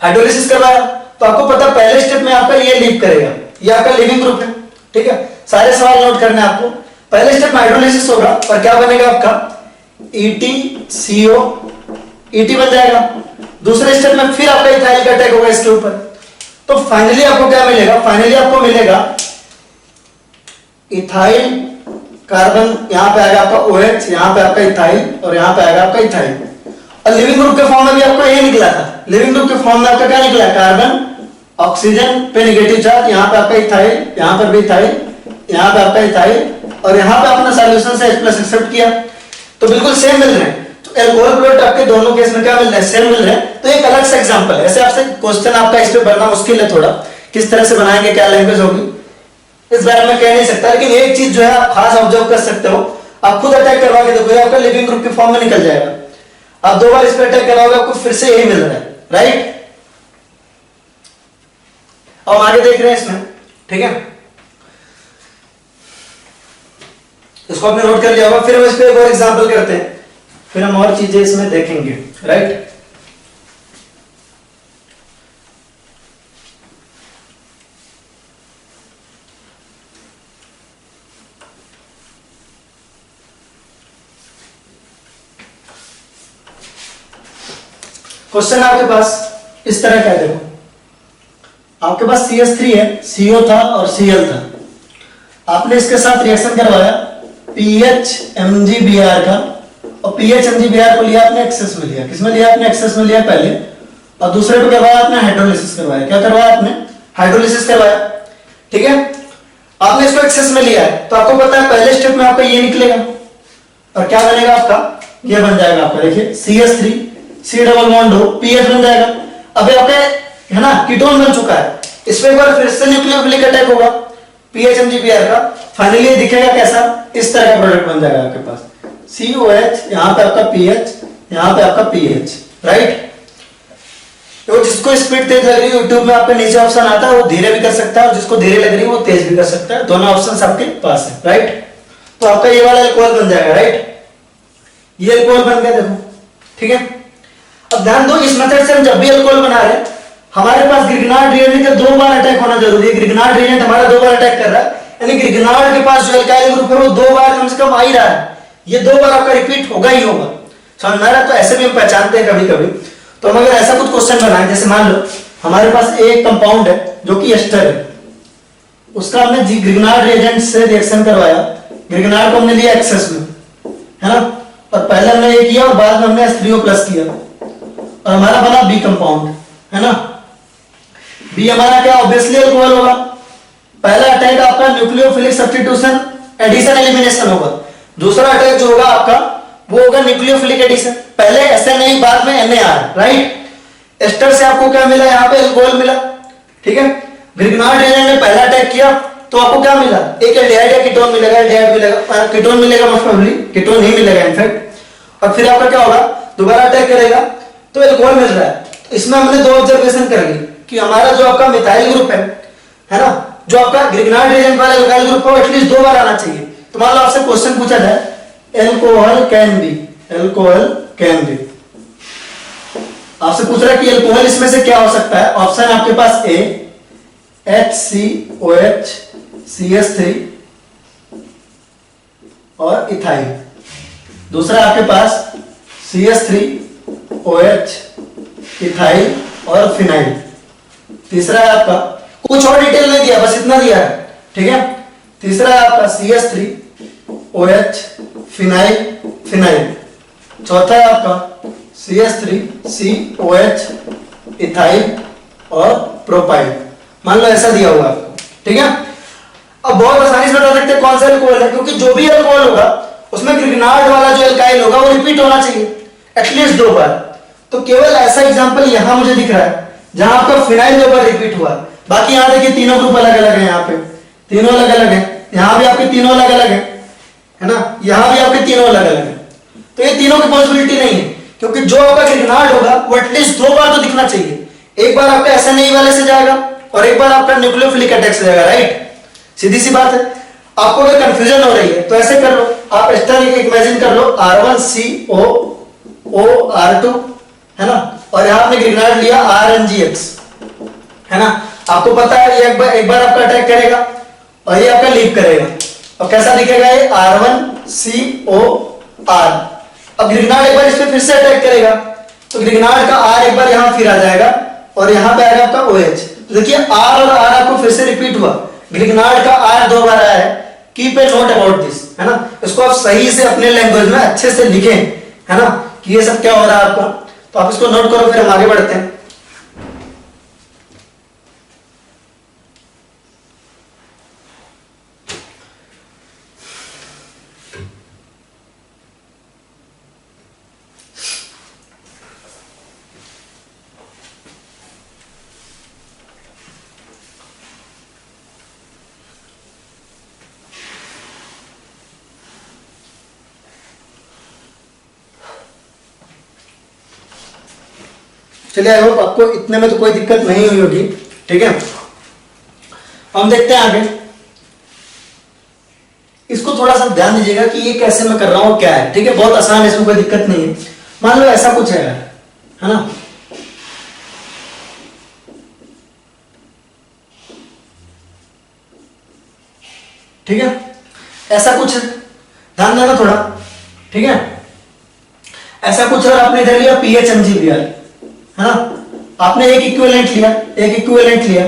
A: हाइड्रोलिसिस करवाया। तो आपको पता पहले स्टेप में आपका ये लीव करेगा, ये आपका लिविंग ग्रुप है, ठीक है। सारे सवाल नोट करने हैं आपको। पहले स्टेप में हाइड्रोलिसिस होगा और क्या बनेगा आपका, EtCO, ET बन जाएगा। दूसरे स्टेप में फिर आपका इथाइल का अटैक होगा इसके ऊपर, तो फाइनली आपको क्या मिलेगा, फाइनली आपको मिलेगा इथाइल कार्बन, यहां पे आएगा आपका OH, यहां पे आपका इथाइल और यहां पे आएगा आपका इथाइल। और लिविंग ग्रुप के फॉर्म में भी आपको ये निकला था, लिविंग ग्रुप के फॉर्म में आपका क्या निकला, कार्बन ऑक्सीजन पे नेगेटिव चार्ज, यहां पे आपका इथाइल, यहां पर भी इथाइल, यहां पे आपका इथाइल और यहां पे आपने सॉल्यूशन से H+ एक्सेप्ट किया, तो बिल्कुल सेम मिल रहे हैं। तो अल्कोहल प्रोडक्ट आपके दोनों केस में क्या मिल रहा है, सेम मिल रहे हैं। तो एक अलग सा एग्जांपल है, ऐसे आपसे क्वेश्चन आपका इस पे बनना मुश्किल है थोड़ा, किस तरह से बनाएंगे, क्या लैंग्वेज होगी इस बारे में कह नहीं सकता, लेकिन एक चीज जो है आप खास ऑब्जर्व कर सकते हो, आप खुद अटैक करवा के देखो, आपका लिविंग ग्रुप के फॉर्म में निकल जाएगा। आप दो बार इस पे अटैक करवाओगे आपको फिर से यही मिल रहा है, राइट। अब आगे देख रहे हैं इसमें, ठीक है, इसको आपने नोट कर लिया होगा। फिर हम इस पे एक और एग्जांपल करते हैं, फिर हम और चीजें इसमें देखेंगे, राइट। क्वेश्चन आपके पास इस तरह का है, देखो आपके पास CH3 है, CO था और Cl था, आपने इसके साथ रिएक्शन करवाया PHMgBr का, और PHMgBr को लिया आपने एक्सेस में लिया, किसमें लिया आपने, एक्सेस में लिया पहले, और दूसरे पे करवाया आपने हाइड्रोलिसिस करवाया। क्या करवाया आपने, हाइड्रोलिसिस करवाया, ठीक है। आपने इसको एक्सेस में लिया है तो आपको पता है पहले स्टेप में आपका ये निकलेगा और क्या बनेगा आपका, ये बन जाएगा आपका, देखिए CH3 C डबल बॉन्ड हो, PH बन जाएगा। अब आपका है ना कीटोन बन चुका है, इस पे एक बार फिर से न्यूक्लियोफिलिक अटैक होगा PHMgBr का, फाइनली ये दिखेगा कैसा, इस तरह का प्रोडक्ट बन जाएगा आपके पास, COH, यहां पे आपका PH, यहां पे आपका PH, राइट। तो जिसको स्पीड तेज लग रही है यूट्यूब में आपके नीचे ऑप्शन आता है, वो धीरे भी कर सकता है, और जिसको धीरे लग रही है वो तेज भी कर सकता है, दोनों ऑप्शंस आपके पास है, राइट। तो आपका ये वाला अल्कोहल बन जाएगा, राइट, ये अल्कोहल बन गया, देखो, ठीक है। अब ध्यान दो, इस मेथड से हम जब भी अल्कोहल बना रहे हैं हमारे पास ग्रिग्नार्ड रिएजेंट का 2 बार अटैक होना जरूरी है। ग्रिग्नार्ड रिएजेंट हमारा 2 बार अटैक कर रहा है, यानी ग्रिग्नार्ड के पास जो अल्काइल ग्रुप है वो 2 बार कम से कम आ ही रहा है, ये 2 बार आपका रिपीट होगा ही होगा, समझ में आ रहा है। तो ऐसे भी हम पहचानते हैं कभी कभी। तो हम अगर ऐसा कुछ क्वेश्चन बनाए, जैसे मान लो हमारे पास एक कंपाउंड है जो कि एस्टर है, उसका हमने ग्रिग्नार्ड रिएजेंट से रिएक्शन करवाया, ग्रिग्नार्ड को हमने लिया एक्सेस में, है ना, और पहले हमने ये किया और बाद में हमने H3O प्लस किया और हमारा बना बी कंपाउंड, है ना। बी हमारा क्या ऑब्वियसली अल्कोहल होगा। पहला अटैक आपका न्यूक्लियोफिलिक सब्स्टिट्यूशन एडिशन एलिमिनेशन होगा, दूसरा अटैक जो होगा आपका वो होगा न्यूक्लियोफिलिक एडिशन, पहले SNA बाद में NAR, राइट। एस्टर से आपको क्या मिला, यहाँ पे अल्कोहल मिला, ठीक है। ग्रिग्नार्ड रिएजेंट ने पहला अटैक किया तो आपको क्या मिला, एक एल्डिहाइड या कीटोन मिलेगा, एल्डिहाइड मिलेगा, कीटोन मिलेगा, मोस्ट प्रोबेबली कीटोन ही मिलेगा इनफैक्ट। और फिर आपका क्या होगा, दोबारा अटैक करेगा तो अल्कोहल मिल रहा है। इसमें हमने दो ऑब्जर्वेशन कर ली कि हमारा जो आपका मिथाइल ग्रुप है ना, जो आपका ग्रिग्नार्ड रिएजेंट वाला अल्काइल ग्रुप है एटलीस्ट 2 बार आना चाहिए। तो मान लो आपसे क्वेश्चन पूछा जाए alcohol can be, alcohol can be, आपसे पूछ रहा है कि अल्कोहल इसमें से क्या हो सकता है। ऑप्शन आपके पास ए HCOH CH3 और इथाइल, दूसरा आपके पास CH3OH इथाइल और फिनाइल, तीसरा है आपका कुछ और डिटेल नहीं दिया, बस इतना दिया है, ठीक है। तीसरा है आपका CH3OH फिनाइल फिनाइल, चौथा है आपका CH3COH इथाइल और प्रोपाइल। मान लो ऐसा दिया होगा आपको, ठीक है। अब बहुत आसानी से बता सकते हैं कौन सा अल्कोहल है, क्योंकि जो भी अल्कोहल होगा उसमें ग्रिग्नार्ड वाला जो अल्काइल होगा वो रिपीट होना चाहिए एटलीस्ट 2 बार। तो केवल ऐसा एग्जांपल यहां मुझे दिख रहा है जहां आपका फिनाइल 2 बार रिपीट हुआ, बाकी यहां देखिए तीनों ग्रुप अलग अलग है, यहाँ पे तीनों अलग अलग है, यहां भी आपके तीनों अलग अलग है ना, यहां भी आपके तीनों अलग अलग है। तो ये तीनों की पॉसिबिलिटी नहीं है, क्योंकि जो आपका ग्रिग्नार्ड होगा वो एटलीस्ट 2 बार तो दिखना चाहिए, एक बार आपका SNA वाले से जाएगा और एक बार आपका न्यूक्लियोफिलिक अटैक से जाएगा, राइट। सीधी सी बात है। आपको अगर कंफ्यूजन हो रही है तो ऐसे कर लो, आप इस तरह इमेजिन कर लो R1COOR2, है ना, और यहां आपने ग्रिग्नार्ड लिया RNGX, है ना। आपको पता है ये एक बार आपका अटैक करेगा और ये आपका लीव करेगा, और कैसा दिखेगा ये R1COR। अब ग्रिग्नार्ड एक बार इस पे फिर से अटैक करेगा तो ग्रिग्नार्ड का R एक बार यहां फिर आ जाएगा और यहां पे आएगा आपका OH। तो देखिए R और R आपको फिर से रिपीट हुआ, ग्रिग्नार्ड का R 2 बार आया है। Keep a note about this, है ना, इसको आप सही से अपने लैंग्वेज में अच्छे से लिखें, है ना, कि ये सब क्या हो रहा है आपका। तो आप इसको नोट करो, फिर हम आगे बढ़ते हैं। चलिए, आई होप आपको इतने में तो कोई दिक्कत नहीं हुई होगी, ठीक है। हम देखते हैं आगे। इसको थोड़ा सा ध्यान दीजिएगा कि ये कैसे मैं कर रहा हूं, क्या है, ठीक है। बहुत आसान है, इसमें कोई दिक्कत नहीं है। मान लो ऐसा कुछ है ना, ठीक है, ऐसा कुछ है, ध्यान देना थोड़ा, ठीक है। ऐसा कुछ और आपने इधर लिया PHMgBr, है ना, आपने एक इक्विवेलेंट लिया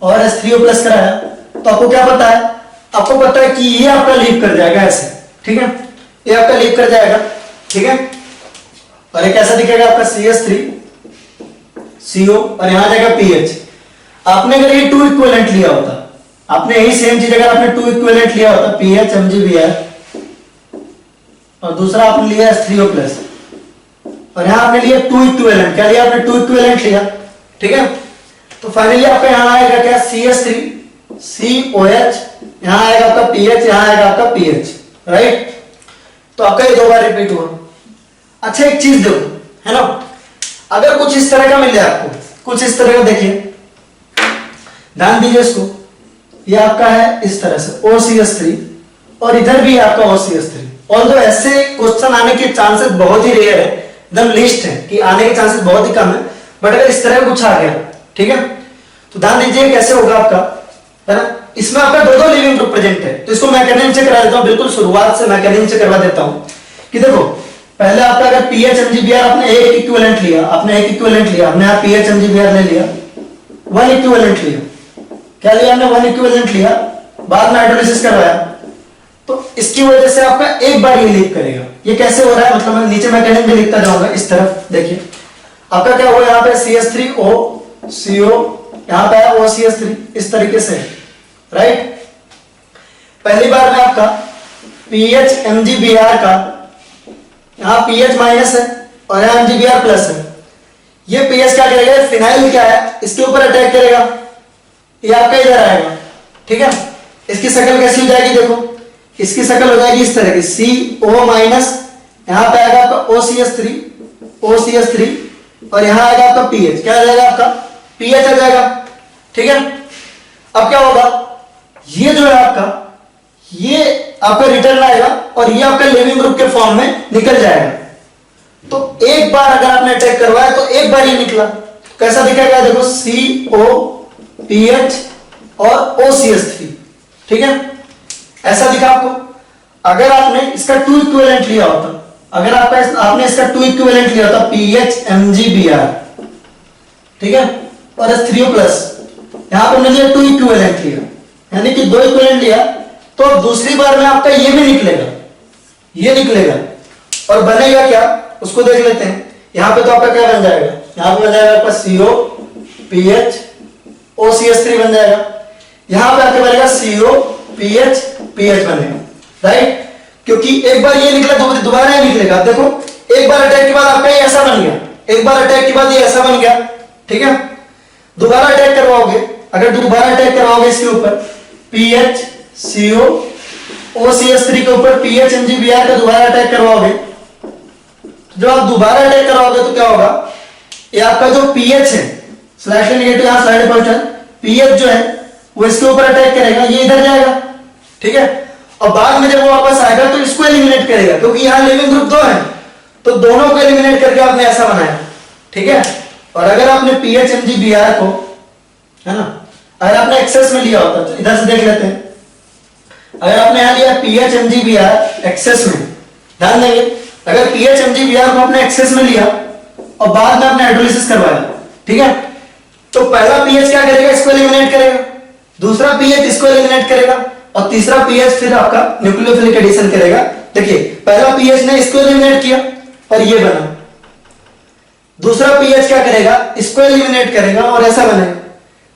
A: और H3O प्लस कराया, तो आपको क्या पता है, आपको पता है कि ये आपका लीव कर जाएगा ऐसे, ठीक है, ये आपका लीव कर जाएगा, ठीक है। और एक ऐसा दिखेगा आपका CH3CO और यहां जाएगा PH। आपने अगर ये 2 इक्विवेलेंट लिया होता, आपने यही सेम चीज अगर आपने 2 इक्विवेलेंट लिया होता, PHMgBr और दूसरा आपने लिया H3O प्लस, और यहां आपने लिया 2 इक्विवेलेंट, क्या लिया आपने 2 इक्विवेलेंट लिया, ठीक है। तो फाइनली आपका यहां आएगा क्या CH3COH, यहां आएगा आपका PH, यहां आएगा आपका PH, राइट। तो आपका ये 2 बार रिपीट हुआ। अच्छा, एक चीज देखो, है ना, अगर कुछ इस तरह का मिल जाए आपको, कुछ इस तरह का, देखिए ध्यान दीजिए इसको, ये आपका है इस तरह से OCH3 और इधर भी आपका OCH3। ऑल्दो ऐसे क्वेश्चन आने के चांसेस बहुत ही रेयर है, एकदम लिस्ट है कि आने के चांसेस बहुत ही कम है, बट अगर इस तरह कुछ आ गया, ठीक है, तो ध्यान दीजिए कैसे होगा आपका, है ना। इसमें आपका 2 लिविंग ग्रुप प्रेजेंट है, तो इसको मैकेनिज्म से करा देता हूं, बिल्कुल शुरुआत से मैकेनिज्म से करवा देता हूं कि देखो पहले आपका अगर PHMgBr आपने एक इक्विवेलेंट लिया, आपने यहाँ PHMgBr ले लिया, 1 इक्विवेलेंट लिया, क्या लिया हमने, 1 इक्विवेलेंट लिया, बाद में हाइड्रोलिसिस करवाया, तो इसकी वजह से आपका एक बार ये लीक करेगा। ये कैसे हो रहा है, मतलब मैं नीचे मैकेनिज्म भी लिखता जाऊंगा। इस तरफ देखिए आपका क्या हुआ, यहाँ पे CH3O CO, यहाँ पे है OCH3, इस तरीके से, राइट। पहली बार में आपका पीएच MgBr का, यहाँ पीएच माइनस है और यहाँ MgBr प्लस है। ये पीएच क्या करेगा, फिनाइल क्या है, इसके ऊपर अटैक करेगा, ये आपका इधर आएगा, ठीक है। इसकी शक्ल कैसी हो जाएगी, देखो इसकी शक्ल हो जाएगी इस तरह की, CO माइनस, यहाँ पे आएगा आपका OCH3 और यहाँ आएगा आपका पीएच, क्या आ जाएगा आपका पीएच आ जाएगा, ठीक है। अब क्या होगा, ये जो है आपका, ये आपका रिटर्न आएगा और ये आपका लेविंग ग्रुप के फॉर्म में निकल जाएगा। तो एक बार अगर आपने अटैक करवाया तो एक बार ये निकला, कैसा दिखेगा, देखो CO PH और OCH3, ठीक है, ऐसा दिखा आपको। अगर आपने इसका 2 इक्विवेलेंट लिया होता, अगर आपने इसका 2 इक्विवेलेंट लिया होता, पीएच MgBr, ठीक है, और H3O प्लस, यहां पर हमने लिया 2 इक्विवेलेंट लिया, यानी कि 2 इक्विवेलेंट लिया, तो अब दूसरी बार में आपका ये भी निकलेगा, ये निकलेगा, और बनेगा क्या उसको देख लेते हैं। यहां पे तो आपका क्या बन जाएगा, यहां पे बन जाएगा आपका CO PH OCH3 बन जाएगा, यहां पे आपके बनेगा CO PH PH बनेगा, राइट। क्योंकि एक बार ये निकला, दोबारा ये निकलेगा। देखो एक बार अटैक के बाद आपका ये ऐसा बन गया, एक बार अटैक के बाद ये ऐसा बन गया, ठीक है। दोबारा अटैक करवाओगे, अगर दोबारा अटैक करवाओगे इसके ऊपर PH CO OCH3 के ऊपर पीएच MgBr का दोबारा अटैक करवाओगे, जब आप दोबारा अटैक करवाओगे तो क्या होगा, ये आपका जो पीएच है, स्लैशली नेगेटिव यहां साइड पोजीशन, पीएच जो है वो इसके ऊपर अटैक करेगा, ये इधर जाएगा, ठीक है। और बाद में जब वो वापस आएगा तो इसको एलिमिनेट करेगा, क्योंकि यहां लिविंग ग्रुप 2 है, तो दोनों को एलिमिनेट करके आपने ऐसा बनाया, ठीक है। और अगर आपने पीएच MgBr को, है ना, अगर आपने एक्सेस में लिया होता, तो इधर से देख लेते हैं, अगर आपने यहां लिया पीएच MgBr एक्सेस में, ध्यान देंगे, अगर पीएच MgBr को आपने एक्सेस में लिया और बाद में आपने हाइड्रोलिसिस करवाया, ठीक है, तो पहला पीएच क्या करेगा, इसको एलिमिनेट करेगा, दूसरा पीएच इसको एलिमिनेट करेगा, और तीसरा पीएच फिर आपका न्यूक्लियोफिलिक एडिशन करेगा। देखिए पहला पीएच ने इसको एलिमिनेट किया और ये बना, दूसरा पीएच क्या करेगा, इसको एलिमिनेट करेगा और ऐसा बनेगा,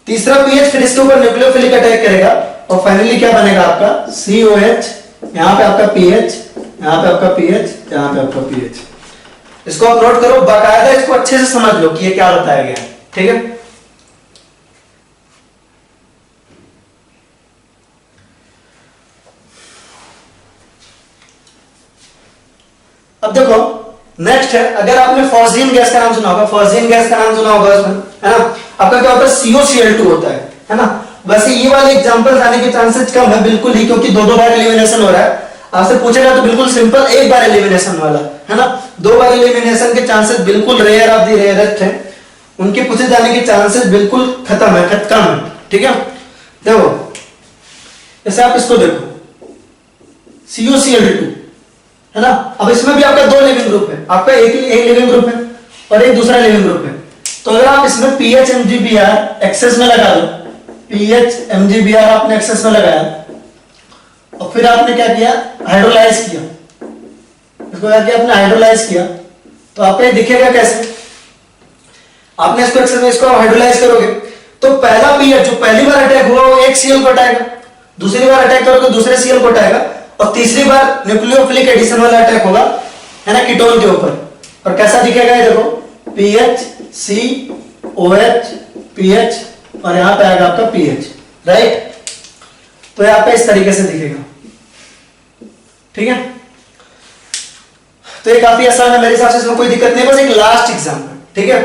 A: तीसरा पीएच फिर इसके ऊपर न्यूक्लियोफिलिक अटैक करेगा और फाइनली क्या बनेगा आपका COH, यहां पे आपका पीएच, यहां पे आपका पीएच, यहां पे आपका पीएच। इसको आप नोट करो, बाकायदा इसको अच्छे से समझ लो कि ये क्या बताया गया, ठीक है। अब देखो नेक्स्ट है, अगर आपने फॉस्जीन गैस का नाम सुना होगा, फॉस्जीन गैस का नाम सुना होगा उसमें, है ना, आपका क्या होता है COCl2 होता है ना। वैसे ये वाले एग्जांपल्स आने के चांसेस कम है बिल्कुल ही, क्योंकि 2-2 बार एलिमिनेशन हो रहा है। आपसे पूछेगा तो बिल्कुल सिंपल, एक बार एलिमिनेशन वाला, है ना, 2 बार एलिमिनेशन के चांसेस बिल्कुल रेयर ऑफ द रेयरेस्ट है, उनके पूछे जाने के चांसेस बिल्कुल खत्म है, कम है, ठीक है। देखो जैसे आप इसको देखो COCl2, है ना, अब इसमें भी आपका 2 लिविंग ग्रुप है, आपका एक लिविंग ग्रुप है और एक दूसरा लिविंग ग्रुप है। तो अगर आप इसमें पीएच MgBr एक्सेस में लगा दो, पीएच MgBr आपने एक्सेस में लगाया और फिर आपने क्या किया, हाइड्रोलाइज किया, इसको क्या किया आपने, हाइड्रोलाइज किया, तो आपको ये दिखेगा कैसे, आपने इसको एक्सेस में, इसको आप हाइड्रोलाइज करोगे तो पहला पीएच जो पहली बार अटैक हुआ वो एक Cl को हटाएगा, दूसरी बार अटैक करोगे दूसरे Cl को हटाएगा, और तीसरी बार न्यूक्लियोफिलिक एडिशन वाला अटैक होगा, है ना, कीटोन के ऊपर, और कैसा दिखेगा ये देखो, पीएच COH पीएच और यहां पे आएगा आपका पीएच, राइट। तो ये आपका इस तरीके से दिखेगा, ठीक है। तो ये काफी आसान है मेरे हिसाब से, इसमें कोई दिक्कत नहीं, बस एक लास्ट एग्जांपल, ठीक है।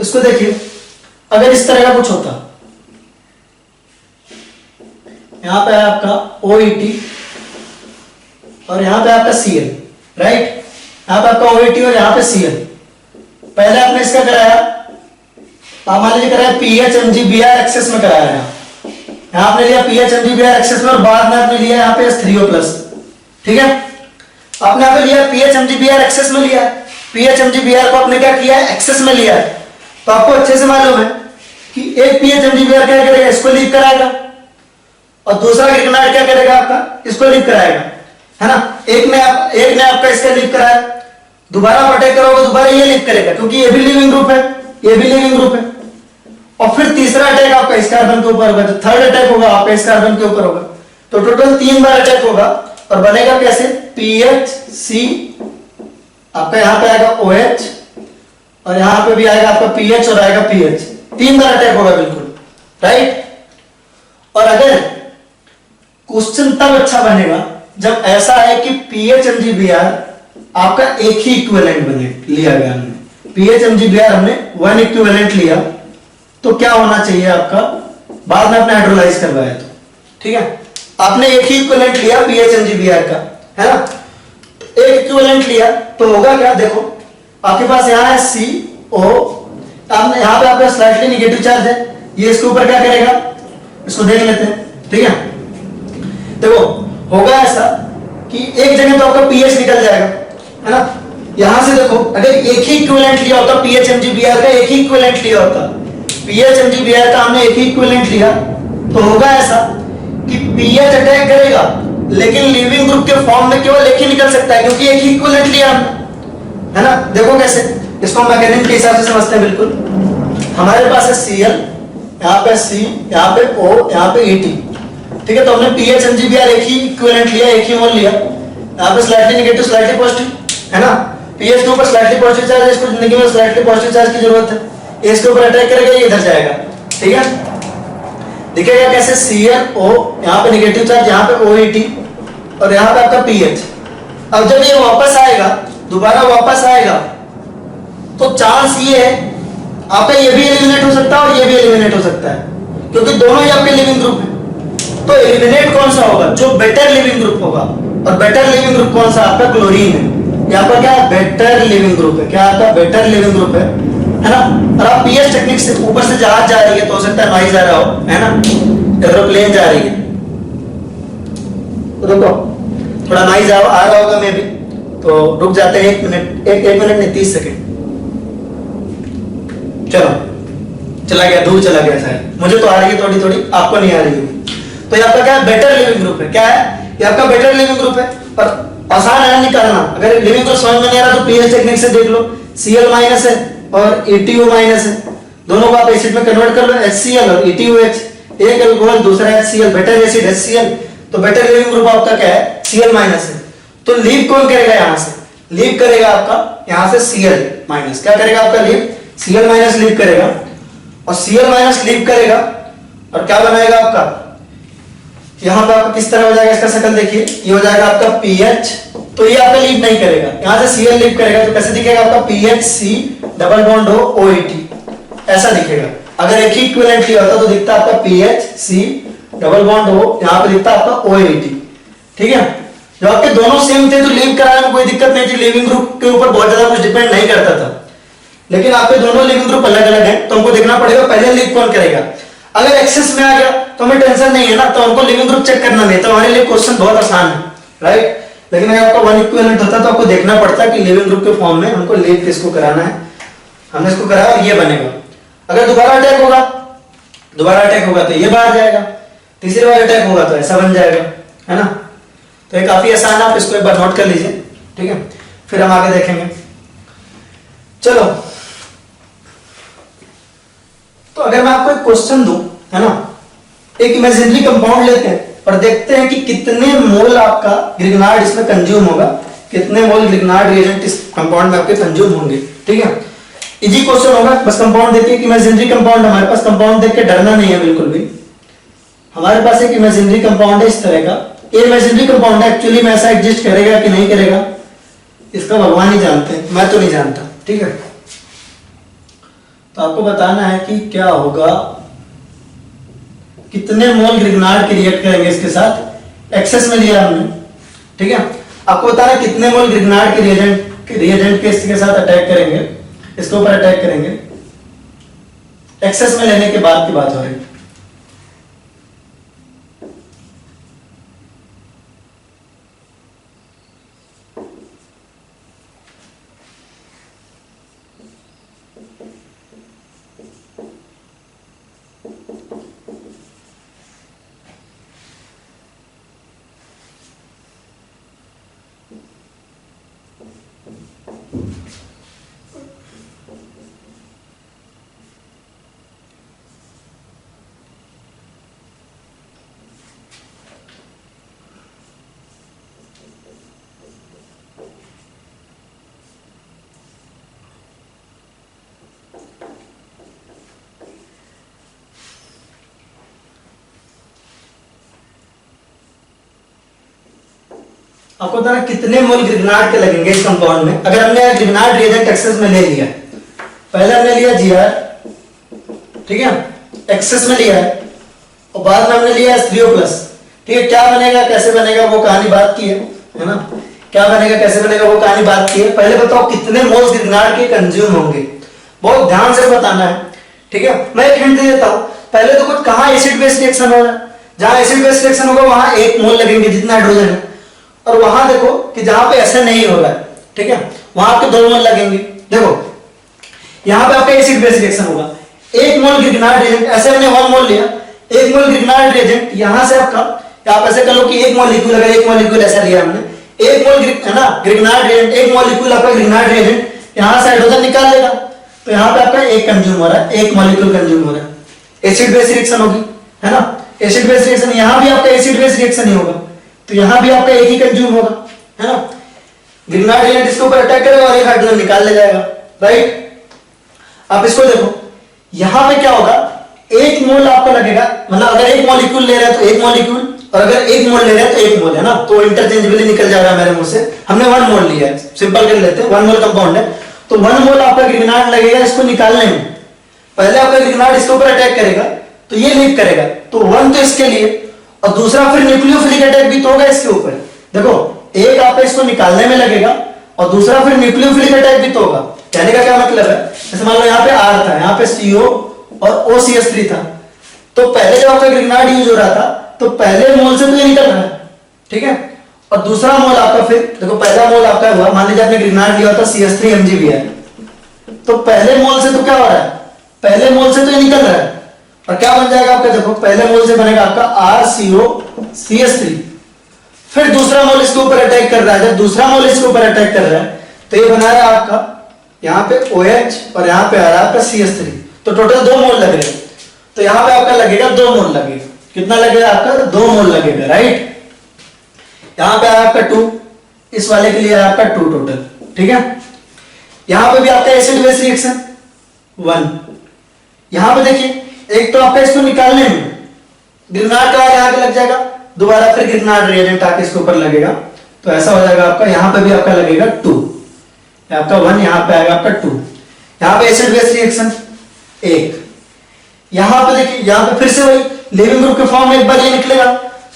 A: इसको देखिए, अगर इस तरह का कुछ होता, यहां पे है आपका OET और यहां पे आपका Cl, राइट, यहां पे आपका OET और यहां पे Cl। पहले आपने इसका कराया, आप मान लीजिए कराया पीएच MgBr एक्सेस में कराया, यहां आपने लिया पीएच MgBr एक्सेस में और बाद में आपने लिया यहां पे H3O+, ठीक है। आपने यहां पे लिया पीएच MgBr एक्सेस में लिया, पीएच MgBr को आपने क्या किया है, एक्सेस में लिया है। तो आपको अच्छे से मालूम है कि एक पीएच एमजीबीआर क्या करेगा, इसको लीव कराएगा, और दूसरा ग्रिग्नार्ड क्या करेगा आपका, इसको लीव कराएगा, है ना। एक ने आपका इसका लीव कराया, दोबारा आप अटैक करोगे दोबारा ये लीव करेगा, क्योंकि ये भी लिविंग ग्रुप है, ये भी लिविंग ग्रुप है। और फिर तीसरा अटैक आपका इस कार्बन के ऊपर होगा, तो थर्ड अटैक होगा आपका इस कार्बन के ऊपर होगा। तो टोटल 3 बार अटैक होगा, और बनेगा कैसे, PHC, आपका यहां पे आएगा OH, और यहां पे भी आएगा आपका PH और आएगा PH, 3 बार अटैक होगा, बिल्कुल राइट। और अगर क्वेश्चन तब अच्छा बनेगा जब ऐसा है कि पीएच एमजीबीआर आपका एक ही इक्विवेलेंट बने लिया गया, हमने पीएच एमजीबीआर हमने 1 इक्विवेलेंट लिया, तो क्या होना चाहिए आपका, बाद में आपने हाइड्रोलाइज करवाया तो ठीक है, आपने एक ही इक्विवेलेंट लिया पीएच एमजीबीआर का, है ना। एक इक्विवेलेंट लिया तो होगा क्या, देखो आपके पास यहां है CO, यहां पे आपका स्लाइटली नेगेटिव चार्ज है, ये इसके ऊपर क्या करेगा, इसको देख लेते हैं, ठीक है। देखो होगा ऐसा कि एक जगह तो आपका पीएच निकल जाएगा, है ना। यहां से देखो अगर एक ही इक्विवेलेंट लिया होता, पीएच एमजीबीआर का एक ही इक्विवेलेंट लिया होता, पीएच एमजीबीआर का हमने एक ही इक्विवेलेंट लिया, तो होगा ऐसा कि पीएच अटैक करेगा, लेकिन लिविंग ग्रुप के फॉर्म में केवल एक ही निकल सकता है, क्योंकि एक ही इक्विवेलेंट लिया हमने, है ना। देखो कैसे, इसको मैकेनिज्म के हिसाब से समझते हैं। बिल्कुल हमारे पास है Cl, यहाँ पे C, यहाँ पे O, यहाँ पे Et, ठीक है। तो हमने पीएच एमजीबीआर एक ही इक्विवेलेंट लिया, एक ही मोल लिया, यहाँ पे स्लाइटली नेगेटिव स्लाइटली पॉजिटिव, है ना। पीएच के ऊपर स्लाइटली पॉजिटिव चार्ज है, इसको जिंदगी में स्लाइटली पॉजिटिव चार्ज की जरूरत है, ये इसके ऊपर अटैक करेगा, ये इधर जाएगा, ठीक है। दिखेगा कैसे, ClO, यहाँ पे नेगेटिव चार्ज, यहाँ पे OET, और यहाँ पे आपका पीएच। अब जब ये वापस आएगा, दोबारा वापस आएगा, तो चांस ये है आपका ये भी एलिमिनेट हो सकता है और ये भी एलिमिनेट हो सकता है, क्योंकि दोनों ही आपके लिविंग ग्रुप है। तो एलिमिनेट कौन सा होगा, जो बेटर लिविंग ग्रुप होगा, और बेटर लिविंग ग्रुप कौन सा, आपका क्लोरीन है। यहाँ पर क्या है, बेटर लिविंग ग्रुप है, क्या आपका बेटर लिविंग ग्रुप है ना। और आप पीएच टेक्निक से ऊपर से जहाज जा रही है, तो हो सकता है नॉइज आ रहा हो, है ना, एरोप्लेन जा रही है, तो देखो थोड़ा नॉइज आ रहा होगा मे भी, तो रुक जाते हैं 1 मिनट, एक मिनट नहीं 30 सेकेंड। चलो चला गया, दूर चला गया शायद, मुझे तो आ रही है थोड़ी थोड़ी, आपको नहीं आ रही होगी। तो ये आपका क्या है, बेटर लिविंग ग्रुप है, क्या है, ये आपका बेटर लिविंग ग्रुप है। और आसान है निकालना, अगर लिविंग ग्रुप समझ में नहीं आ रहा तो पीएच टेक्निक से देख लो, Cl माइनस है और EtO माइनस है, दोनों को आप एसिड में कन्वर्ट कर लो, HCl और EtOH, एक अल्कोहल दूसरा HCl, बेटर एसिड HCl, तो बेटर लिविंग ग्रुप आपका क्या है, Cl माइनस है। तो लीव कौन करेगा, यहां से लीव करेगा आपका, यहां से Cl माइनस, क्या करेगा आपका लीव, Cl माइनस लीव करेगा, और Cl माइनस लीव करेगा, और क्या बनाएगा आपका, यहां पे आपका किस तरह हो जाएगा, इसका शक्ल देखिए, ये हो जाएगा आपका पीएच, तो ये आपका लीव नहीं करेगा, यहां से Cl लीव करेगा, तो कैसे दिखेगा आपका PHC डबल बॉन्ड हो OET, ऐसा दिखेगा। अगर एक ही इक्विवेलेंट लिया होता तो दिखता आपका PHC डबल बॉन्ड हो, यहां पे दिखता आपका OET, ठीक है। जब आपके दोनों सेम थे तो लीव कराने में कोई दिक्कत नहीं थी, लिविंग ग्रुप के ऊपर बहुत ज्यादा कुछ डिपेंड नहीं करता था। लेकिन आपके दोनों लिविंग ग्रुप अलग अलग हैं, तो हमको देखना पड़ेगा पहले लीव कौन करेगा। अगर एक्सेस में आ गया तो हमें टेंशन नहीं है ना, तो हमको लिविंग ग्रुप चेक करना नहीं, तो हमारे लिए क्वेश्चन बहुत आसान है, राइट। लेकिन अगर आपका 1 इक्विवेलेंट होता तो आपको देखना पड़ता कि लिविंग ग्रुप के फॉर्म में हमको लीव किसको कराना है, हमने इसको कराया और ये बनेगा। अगर दोबारा अटैक होगा तो ये बाहर जाएगा, तीसरी बार अटैक होगा तो ऐसा बन जाएगा, है ना। तो ये काफी आसान है, आप इसको एक बार नोट कर लीजिए, ठीक है, फिर हम आगे देखेंगे। चलो, तो अगर मैं आपको एक क्वेश्चन दूं, है ना, एक इमेजिनरी कंपाउंड लेते हैं और देखते हैं कि कितने मोल आपका ग्रिग्नार्ड इसमें कंज्यूम होगा, कितने मोल ग्रिग्नार्ड रिएजेंट इस कंपाउंड में आपके कंज्यूम होंगे, ठीक है। इजी क्वेश्चन होगा, बस कंपाउंड देखिए, कि इमेजिनरी कंपाउंड, हमारे पास कंपाउंड देख के डरना नहीं है बिल्कुल भी। हमारे पास एक इमेजिनरी कंपाउंड है इस तरह का, ये इमेजिनरी कंपाउंड है, एक्चुअली में ऐसा एग्जिस्ट करेगा कि नहीं करेगा इसका भगवान ही जानते हैं, मैं तो नहीं जानता, ठीक है। तो आपको बताना है कि क्या होगा, कितने मोल ग्रिग्नार्ड के रिएक्ट करेंगे इसके साथ, एक्सेस में लिया हमने, ठीक है। आपको बताना है कितने मोल ग्रिग्नार्ड के रिएजेंट के इसके साथ अटैक करेंगे, इसके ऊपर अटैक करेंगे, एक्सेस में लेने के बाद की बात हो रही है। आपको बताना कितने मोल ग्रिग्नार्ड के लगेंगे इस कंपाउंड में। अगर हमने ग्रिग्नार्ड रिएजेंट एक्सेस में ले लिया, पहले हमने लिया Gr, ठीक है, एक्सेस में लिया है, और बाद में हमने लिया H3O+, ठीक है। क्या बनेगा कैसे बनेगा वो कहानी बात की है ना, क्या बनेगा कैसे बनेगा वो कहानी बात की है। पहले बताओ कितने मोल्स ग्रिग्नार्ड के कंज्यूम होंगे, बहुत ध्यान से बताना है, ठीक है। मैं एक हिंट दे देता हूं, पहले तो कुछ कहां एसिड बेस रिएक्शन हो रहा है, जहां एसिड बेस रिएक्शन होगा वहां 1 मोल लगेंगे जितना हाइड्रोजन है, और वहां देखो कि जहां पे ऐसा नहीं हो रहा है, ठीक है, वहां आपके 2 मोल लगेंगे। देखो यहां पे आपका एसिड बेस रिएक्शन होगा, 1 मोल ग्रिग्नार्ड रिएजेंट, ऐसे हमने 1 मोल लिया, 1 मोल ग्रिग्नार्ड रिएजेंट यहां से आपका, आप ऐसे कर लो कि 1 मॉलिक्यूल, अगर 1 मॉलिक्यूल ऐसा लिया हमने, 1 मोल है ना ग्रिग्नार्ड रिएजेंट, 1 मॉलिक्यूल आपका ग्रिग्नार्ड रिएजेंट, यहां से हाइड्रोजन निकाल लेगा, तो यहां पे आपका 1 कंज्यूम हो रहा है, 1 मॉलिक्यूल कंज्यूम हो रहा है, एसिड बेस रिएक्शन होगी, है ना, एसिड बेस रिएक्शन। यहां भी आपका एसिड बेस रिएक्शन ही होगा, तो यहां भी आपका 1 ही कंज्यूम होगा, है ना। ग्रिग्नार्ड रिएजेंट इसके ऊपर अटैक करेगा और 1 हाइड्रोजन निकाल ले जाएगा, राइट। अब इसको देखो, यहां पे क्या होगा, 1 मोल आपको लगेगा, मतलब अगर 1 मॉलिक्यूल ले रहे हैं तो 1 मॉलिक्यूल, और अगर 1 मोल ले रहे हैं तो 1 मोल, है ना, तो इंटरचेंजेबली निकल जा रहा है मेरे मुंह से। हमने 1 मोल लिया है, सिंपल कर लेते हैं, 1 मोल कंपाउंड है, तो 1 मोल आपका ग्रिग्नार्ड लगेगा इसको निकालने में। पहले आपका ग्रिग्नार्ड इसके ऊपर अटैक करेगा तो ये लीक करेगा, तो 1 तो इसके लिए, और दूसरा फिर न्यूक्लियोफिलिक अटैक भी तो होगा इसके ऊपर। देखो एक आपका इसको निकालने में लगेगा और दूसरा फिर न्यूक्लियोफिलिक अटैक भी तो होगा। कहने का क्या मतलब है, जैसे मान लो यहाँ पे R था, यहाँ पे CO और OCH3 था, तो पहले जब आपका ग्रिग्नार्ड यूज हो रहा था तो पहले मोल से तो ये निकल रहा है, ठीक है, और दूसरा मोल आपका, फिर देखो पहला मोल आपका हुआ, मान लीजिए आपने ग्रिग्नार्ड लिया था CH3MgBr, तो पहले मोल से तो क्या हो रहा है, पहले मोल से तो ये निकल रहा है, और क्या बन जाएगा आपका, देखो पहले मोल से बनेगा आपका RCOCH3, फिर दूसरा मोल इसके ऊपर अटैक कर रहा है, जब दूसरा मोल इसके ऊपर अटैक कर रहा है तो ये बना रहा है आपका यहाँ पे OH और यहाँ पे आ रहा है आपका CH3, तो टोटल 2 मोल लग रहे हैं, तो यहाँ पे आपका लगेगा 2 मोल लगेगा, कितना लगेगा आपका 2 मोल लगेगा, राइट। यहाँ पे आपका 2, इस वाले के लिए आपका 2 टोटल, ठीक है। यहाँ पे भी आपका एसिड बेस रिएक्शन 1, यहाँ पे देखिए एक तो आपका इसको निकालने में ग्रिग्नार्ड का आगे लग जाएगा, दोबारा फिर ग्रिग्नार्ड रिएजेंट आके इसके ऊपर लगेगा, तो ऐसा हो जाएगा आपका, यहाँ पे भी आपका लगेगा 2, आपका 1, यहाँ पे आएगा आपका 2, यहाँ पे एसिड बेस रिएक्शन 1, यहाँ पे देखिए यहाँ पे फिर से वही लिविंग ग्रुप के फॉर्म में एक बार ये निकलेगा,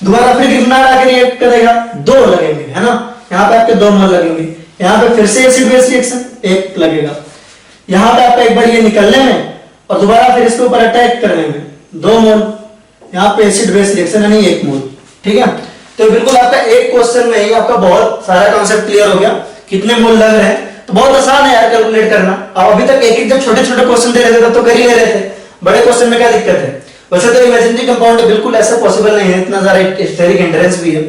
A: दोबारा फिर ग्रिग्नार्ड आके रिएक्ट करेगा, 2 लगेंगे, है ना, यहाँ पे आपके 2 मोल लगेंगे, यहाँ पे फिर से एसिड बेस रिएक्शन 1 लगेगा, यहाँ पे आपका एक बार ये निकलने में और दोबारा फिर इसके ऊपर अटैक करने में 2 मोल, यहाँ पे एसिड बेस रिएक्शन यानी 1 मोल, ठीक है। तो बिल्कुल आपका एक क्वेश्चन में ही आपका बहुत सारा कॉन्सेप्ट क्लियर हो गया, कितने मोल लग रहे हैं, तो बहुत आसान है यार कैलकुलेट करना। अब अभी तक एक एक जब छोटे छोटे क्वेश्चन दे रहे थे तो कर ही ले रहे थे, बड़े क्वेश्चन में क्या दिक्कत है। वैसे तो इमेजिनरी कंपाउंड बिल्कुल ऐसा पॉसिबल नहीं है, इतना सारा स्टेरिक एंट्रेंस भी है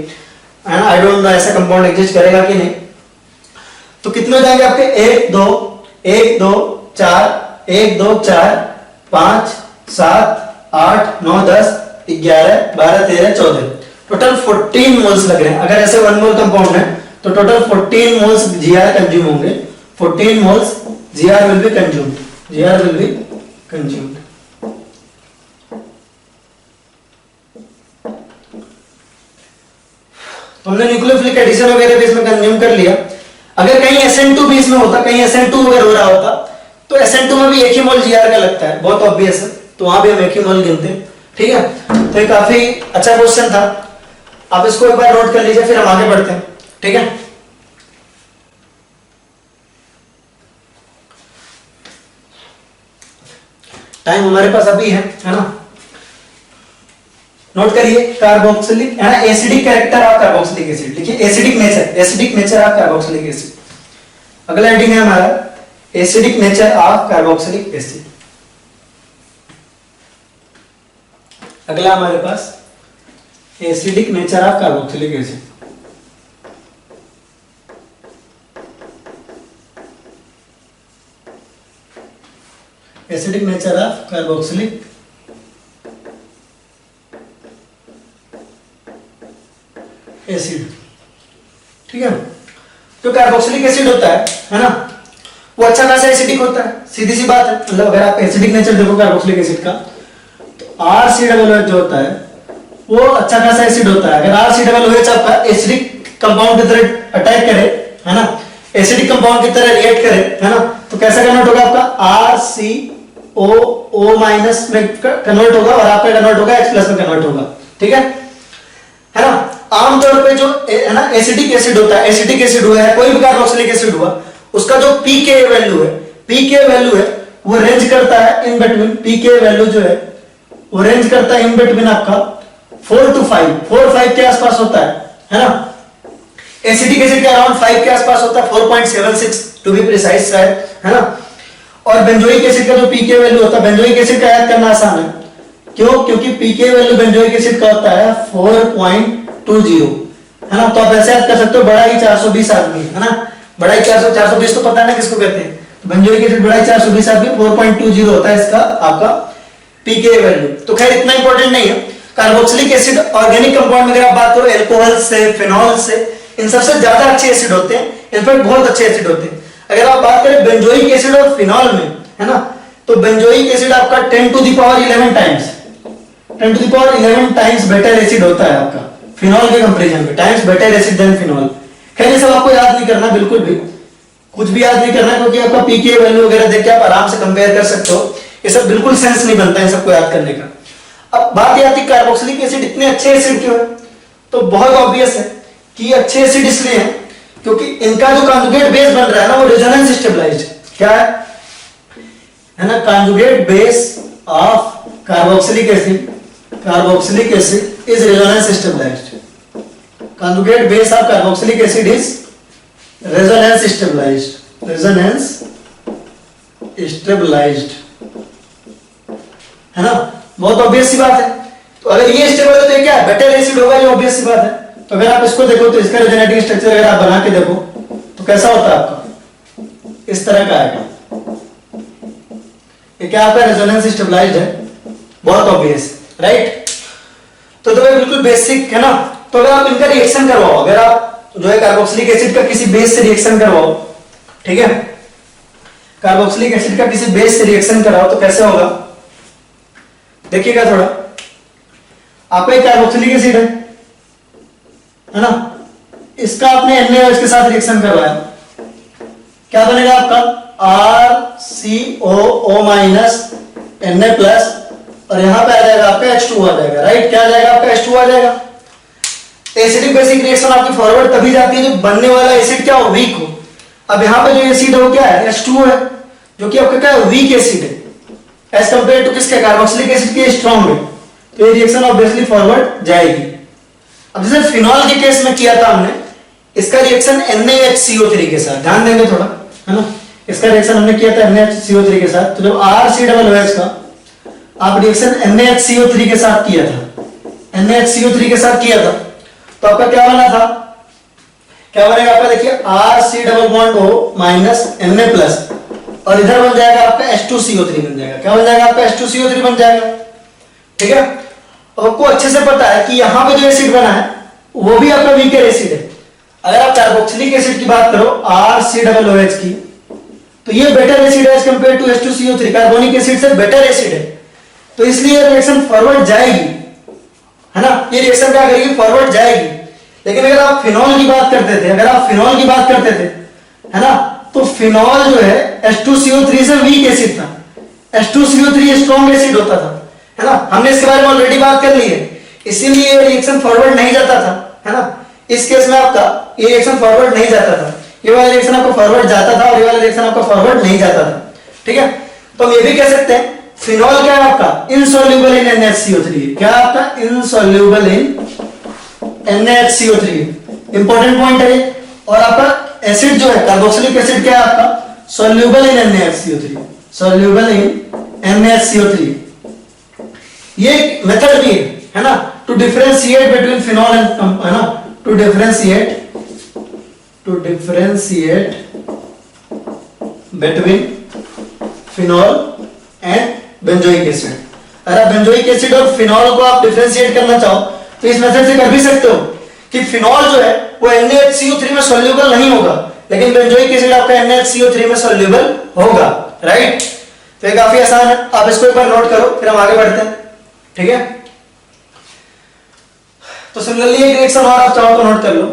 A: ना, आई डोंट नो ऐसा कंपाउंड एग्जिस्ट करेगा कि नहीं। तो कितने हो जाएंगे आपके 1 2 1 2 4 1 2 4 5 7 8 9 10 11 12 13 14, टोटल 14 मोल्स लग रहे हैं। अगर ऐसे 1 मोल कंपाउंड है तो टोटल 14 मोल्स Gr कंज्यूम होंगे, 14 moles Gr will be consumed, Gr will be consumed. हमने न्यूक्लियोफिलिक एडिशन वगैरह भी इसमें कंज्यूम कर लिया। अगर कहीं SN2 भी इसमें होता, कहीं SN2 वगैरह हो रहा होता तो SN2 में भी 1 ही मोल Gr का लगता है, बहुत ऑब्वियस है, तो वहां भी हम 1 ही मोल गिनते हैं, ठीक है। तो ये काफी अच्छा क्वेश्चन था, आप इसको एक बार नोट कर लीजिए, फिर हम आगे बढ़ते हैं, ठीक है। टाइम हमारे पास अभी है ना, नोट करिए कार्बोक्सिलिक, है ना, acidic character of carboxylic acid लिखिए, acidic nature of carboxylic acid. अगला हेडिंग है हमारा acidic nature of carboxylic acid. अगला हमारे पास acidic nature of carboxylic acid. Acidic nature of carboxylic acid, ठीक है। जो कार्बोक्सिलिक एसिड होता है ना, वो अच्छा खासा एसिडिक होता है, सीधी सी बात है। मतलब अगर आप एसिडिक नेचर देखो कार्बोक्सिलिक एसिड का तो RCOOH जो होता है वो अच्छा खासा एसिड होता है। अगर RCOOH आपका एसिडिक कंपाउंड की तरह अटैक करे, है ना, एसिडिक कंपाउंड की तरह रिएक्ट करे, है ना, तो कैसा कन्वर्ट होगा आपका RCOO माइनस में कन्वर्ट होगा और आपका कन्वर्ट होगा H प्लस में कन्वर्ट होगा, ठीक है ना। आमतौर पे जो है ना एसिडिक एसिड होता है, एसिडिक एसिड हुआ है, कोई भी कार्बोक्सिलिक एसिड हुआ, उसका जो पीके वैल्यू है, पीके वैल्यू है वो रेंज करता है इन बिटवीन, पीके वैल्यू जो है वो रेंज करता है इन बिटवीन आपका 4 to 5, 4-5 के आसपास होता है ना। एसिडिक एसिड के अराउंड 5 के आसपास होता है, 4.76 टू बी प्रिसाइज, है ना। और बेंजोइक एसिड का जो पीके वैल्यू होता है, बेंजोइक एसिड का याद करना आसान है, क्यों, क्योंकि पीके वैल्यू बेंजोइक एसिड का होता है 4.20, है ना। तो आप ऐसे याद कर सकते हो, बड़ा ही 420 आदमी, है ना, बड़ा ही 420 तो पता है ना किसको कहते हैं, तो बेंजोइक एसिड बड़ा ही 420 आदमी 4.20 होता है इसका आपका पीके वैल्यू। तो खैर इतना इंपॉर्टेंट नहीं है। कार्बोक्सिलिक एसिड ऑर्गेनिक कंपाउंड में अगर आप बात करो एल्कोहल से, फिनॉल से, इन सबसे ज्यादा अच्छे एसिड होते हैं, इनफैक्ट बहुत अच्छे एसिड होते हैं। अगर आप बात करें बेंजोइक एसिड और फिनॉल में, है ना, तो बेंजोइक एसिड आपका 10 to the power 11 times, 10 to the power 11 times better acid होता है आपका फिनॉल के कंपैरिजन में, times better acid than phenol. खैर ये सब आपको याद नहीं करना, बिल्कुल भी कुछ भी याद नहीं करना, क्योंकि आपका पीके वैल्यू वगैरह देख के आप आराम से कंपेयर कर सकते हो, ये सब बिल्कुल सेंस नहीं बनता है सबको याद करने का। अब बात ये आती है कार्बोक्सिलिक एसिड इतने अच्छे एसिड क्यों है, तो बहुत ऑब्वियस है कि अच्छे एसिड इसलिए हैं क्योंकि इनका जो कॉन्जुगेट बेस बन रहा है ना वो रेजोनेंस स्टेबलाइज्ड, क्या है ना, conjugate base of carboxylic acid is resonance stabilized, conjugate base of carboxylic acid is resonance stabilized, है ना, बहुत ऑब्वियस सी बात है। तो अगर ये स्टेबल है तो ये क्या है, बेटर एसिड होगा, ये ऑब्वियस सी बात है। तो अगर आप इसको देखो तो इसका रेजोनेटिंग स्ट्रक्चर अगर आप बना के देखो तो कैसा होता है आपका, इस तरह का आएगा, ये क्या आपका रेजोनेंस स्टेबलाइज्ड है, बहुत ऑब्वियस, राइट। तो भाई बिल्कुल बेसिक है ना। तो अगर आप इनका रिएक्शन करवाओ, अगर आप जो है कार्बोक्सिलिक एसिड का किसी बेस से रिएक्शन करवाओ, ठीक है, कार्बोक्सिलिक एसिड का किसी बेस से रिएक्शन कराओ तो कैसे होगा, देखिएगा थोड़ा। आपका एक कार्बोक्सिलिक एसिड है ना, इसका आपने NaOH के साथ रिएक्शन करवाया, क्या बनेगा आपका RCOO माइनस Na प्लस, और यहां पे आ जाएगा आपका H2 आ जाएगा, राइट, क्या आ जाएगा आपका H2 आ जाएगा। एसिडिक बेसिक रिएक्शन आपकी फॉरवर्ड तभी जाती है जब बनने वाला एसिड क्या हो, वीक हो। अब यहाँ पे जो एसिड है वो क्या है, H2 है, जो कि आपका क्या है, वीक एसिड है एज कंपेयर टू किसके, कार्बोक्सिलिक एसिड के स्ट्रॉन्ग है, तो ये रिएक्शन ऑब्वियसली फॉरवर्ड जाएगी। अब जैसे फिनॉल के केस में किया था हमने, इसका रिएक्शन NaHCO3 के साथ, ध्यान देंगे थोड़ा, है ना, इसका रिएक्शन हमने किया था NaHCO3 के साथ। तो जब RCOOH का आप रिएक्शन NaHCO3 के साथ किया था, NaHCO3 के साथ किया था, तो आपका क्या बना था, क्या बनेगा आपका, देखिए RC≡O माइनस Na प्लस, और इधर बन जाएगा आपका H2CO3 बन जाएगा, क्या बन जाएगा आपका H2CO3 बन जाएगा, ठीक है। आपको अच्छे से पता है कि यहां पे जो एसिड बना है वो भी आपका वीकर एसिड है। अगर आप कार्बोक्सिलिक एसिड की बात करो RCOOH की, तो ये बेटर एसिड है as compare to H2CO3, carbonic acid से बेटर एसिड है, तो इसलिए रिएक्शन फॉरवर्ड जाएगी, है ना, ये रिएक्शन क्या करेगी, फॉरवर्ड जाएगी। लेकिन अगर आप फिनॉल की बात करते थे, है ना, तो फिनॉल जो है H2CO3 से वीक एसिड था, H2CO3 स्ट्रॉन्ग एसिड होता था, है ना, हमने इसके बारे में ऑलरेडी बात कर ली है, इसीलिए ये रिएक्शन फॉरवर्ड नहीं जाता था, है ना। इस केस में आपका ये रिएक्शन फॉरवर्ड नहीं जाता था, ये वाला रिएक्शन आपका फॉरवर्ड जाता था और ये वाला रिएक्शन आपका फॉरवर्ड नहीं जाता था, ठीक है। तो हम ये भी कह सकते हैं फिनॉल क्या है आपका, इनसॉल्युबल इन NaHCO3, क्या आपका insoluble in NaHCO3, important point है। और आपका एसिड जो है कार्बोक्सिलिक एसिड क्या है आपका, soluble in NaHCO3, soluble in NaHCO3। ये मेथड भी है ना, to differentiate between phenol and, है ना, to differentiate between phenol and benzoic acid. अगर आप बेंजोइक एसिड और फिनॉल को आप डिफरेंशिएट करना चाहो तो इस मेथड से कर भी सकते हो कि फिनॉल जो है वो NaHCO3 में सॉल्युबल नहीं होगा, लेकिन बेंजोइक एसिड आपका NaHCO3 में सॉल्युबल होगा, राइट। तो ये काफी आसान है, आप इसको एक बार नोट करो, फिर हम आगे बढ़ते हैं, ठीक है। तो सिमिलरली एक रिएक्शन और आप चाहो तो नोट कर लो,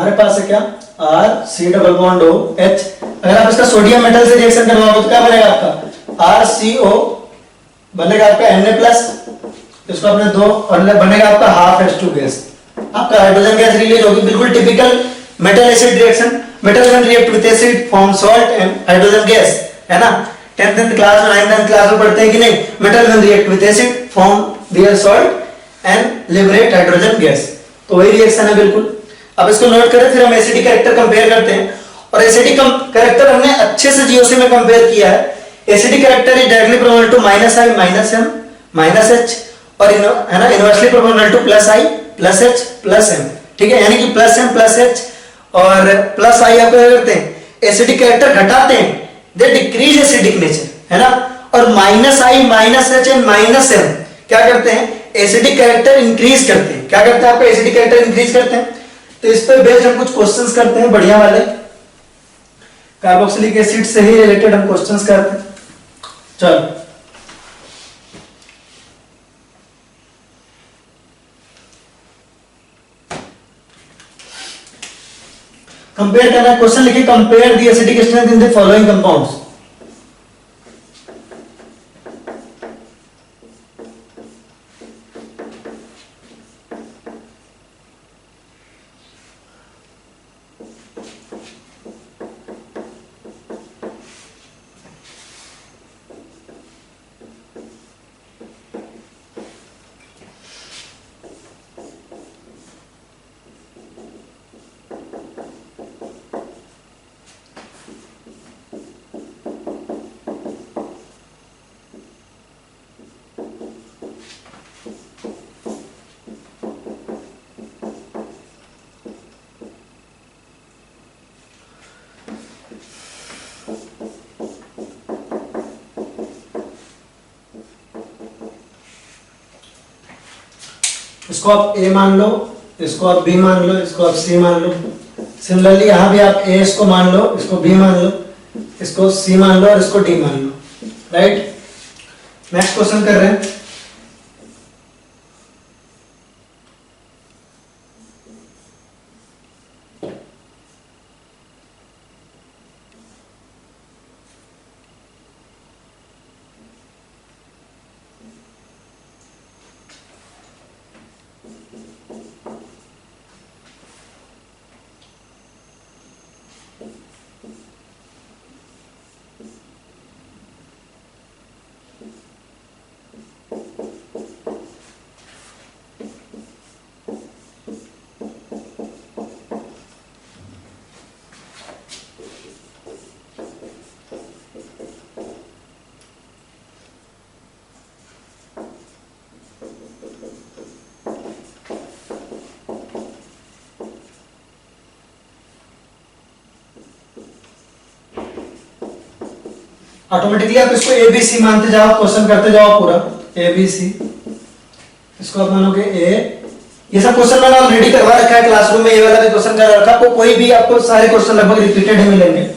A: हमारे पास है क्या RC डबल बॉन्ड OH। अगर आप इसका सोडियम मेटल से रिएक्शन करवाओगे तो क्या बनेगा आपका RCO बनेगा आपका Na प्लस, इसको अपने दो और बनेगा आपका हाफ H2 गैस, आपका हाइड्रोजन गैस रिलीज होगी। बिल्कुल typical metal acid reaction. Metal when react with acid form salt and hydrogen gas, है ना। 10th क्लास में 9th क्लास में पढ़ते हैं कि नहीं, metal when react with acid form their salt and liberate hydrogen gas, तो वही रिएक्शन है बिल्कुल। अब इसको नोट करें, फिर हम एसिडिक कैरेक्टर कंपेयर करते हैं। और एसिडिक कैरेक्टर हमने अच्छे से जीओसी में कंपेयर किया है। Acidic character is directly proportional to -I -M -H और है ना inversely proportional to +I +H +M, ठीक है। यानी कि +M+H और +I आप क्या करते हैं, एसिडिक कैरेक्टर घटाते हैं, दे डिक्रीज एसिडिक नेचर, है ना। और -I -H एंड -M क्या करते हैं, एसिडिक कैरेक्टर इंक्रीज करते हैं। क्या करते हैं, आपका एसिडिक कैरेक्टर इंक्रीज करते हैं। तो इस पे बेस्ड हम कुछ क्वेश्चंस करते हैं बढ़िया वाले, कार्बोक्सिलिक एसिड से ही रिलेटेड हम क्वेश्चंस करते हैं। चलो कंपेयर करना, क्वेश्चन लिखिए compare the acidic strength in the following compounds. इसको आप A मान लो, इसको आप B मान लो, इसको आप C मान लो। सिमिलरली यहां भी आप A इसको मान लो, इसको B मान लो, इसको C मान लो और इसको D मान लो, राइट। नेक्स्ट क्वेश्चन कर रहे हैं। ऑटोमेटिकली आप इसको ABC मानते जाओ, क्वेश्चन करते जाओ पूरा ABC। इसको आप मानोगे A। ये सब क्वेश्चन मैंने ऑलरेडी करवा रखा है क्लासरूम में, ये वाला भी क्वेश्चन कर रखा है, कोई भी आपको सारे क्वेश्चन लगभग रिपीटेड ही मिलेंगे।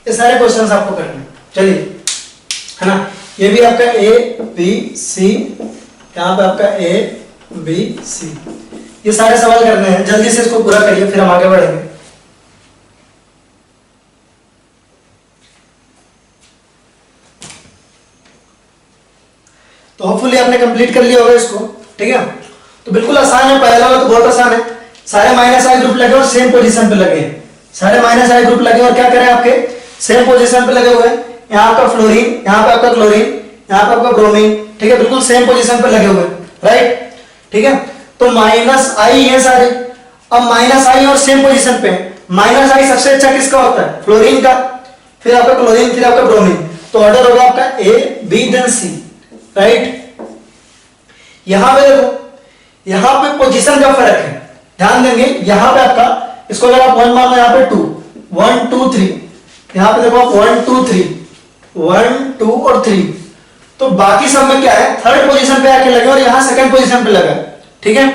A: ये सारे क्वेश्चंस आपको करने हैं, चलिए, है ना। ये भी आपका ABC, यहाँ पे आपका ABC, ये सारे सवाल करने हैं। जल्दी से इसको पूरा करिए, फिर हम आगे बढ़ेंगे। तो होपफुली आपने कंप्लीट कर लिया होगा इसको, ठीक है। तो बिल्कुल आसान है, पहला वाला तो बहुत आसान है। सारे -I ग्रुप लगे और सेम पोजीशन पे लगे हैं, सारे माइनस आई ग्रुप लगे और क्या करें आपके सेम पोजीशन पे लगे हुए हैं। यहाँ आपका फ्लोरीन, यहाँ पे आपका क्लोरीन, यहाँ पे आपका ब्रोमीन, ठीक है, बिल्कुल सेम पोजीशन पे लगे हुए हैं, राइट, ठीक है। तो माइनस आई है सारे, अब माइनस आई और सेम पोजीशन पे माइनस आई सबसे अच्छा किसका होता है, फ्लोरीन का, फिर आपका क्लोरीन, फिर आपका ब्रोमीन। तो ऑर्डर होगा आपका A B then C, right. यहां पे देखो, यहां पे पोजीशन का फर्क है, ध्यान देंगे। यहां पे आपका, इसको अगर आप 1 मान लो, यहां पे 2, 1 2 3, यहां पे देखो आप 1 2 3, 1 2 और 3, तो बाकी सब में क्या है, थर्ड पोजीशन पे आके लगे और यहां सेकंड पोजीशन पे लगा, ठीक है।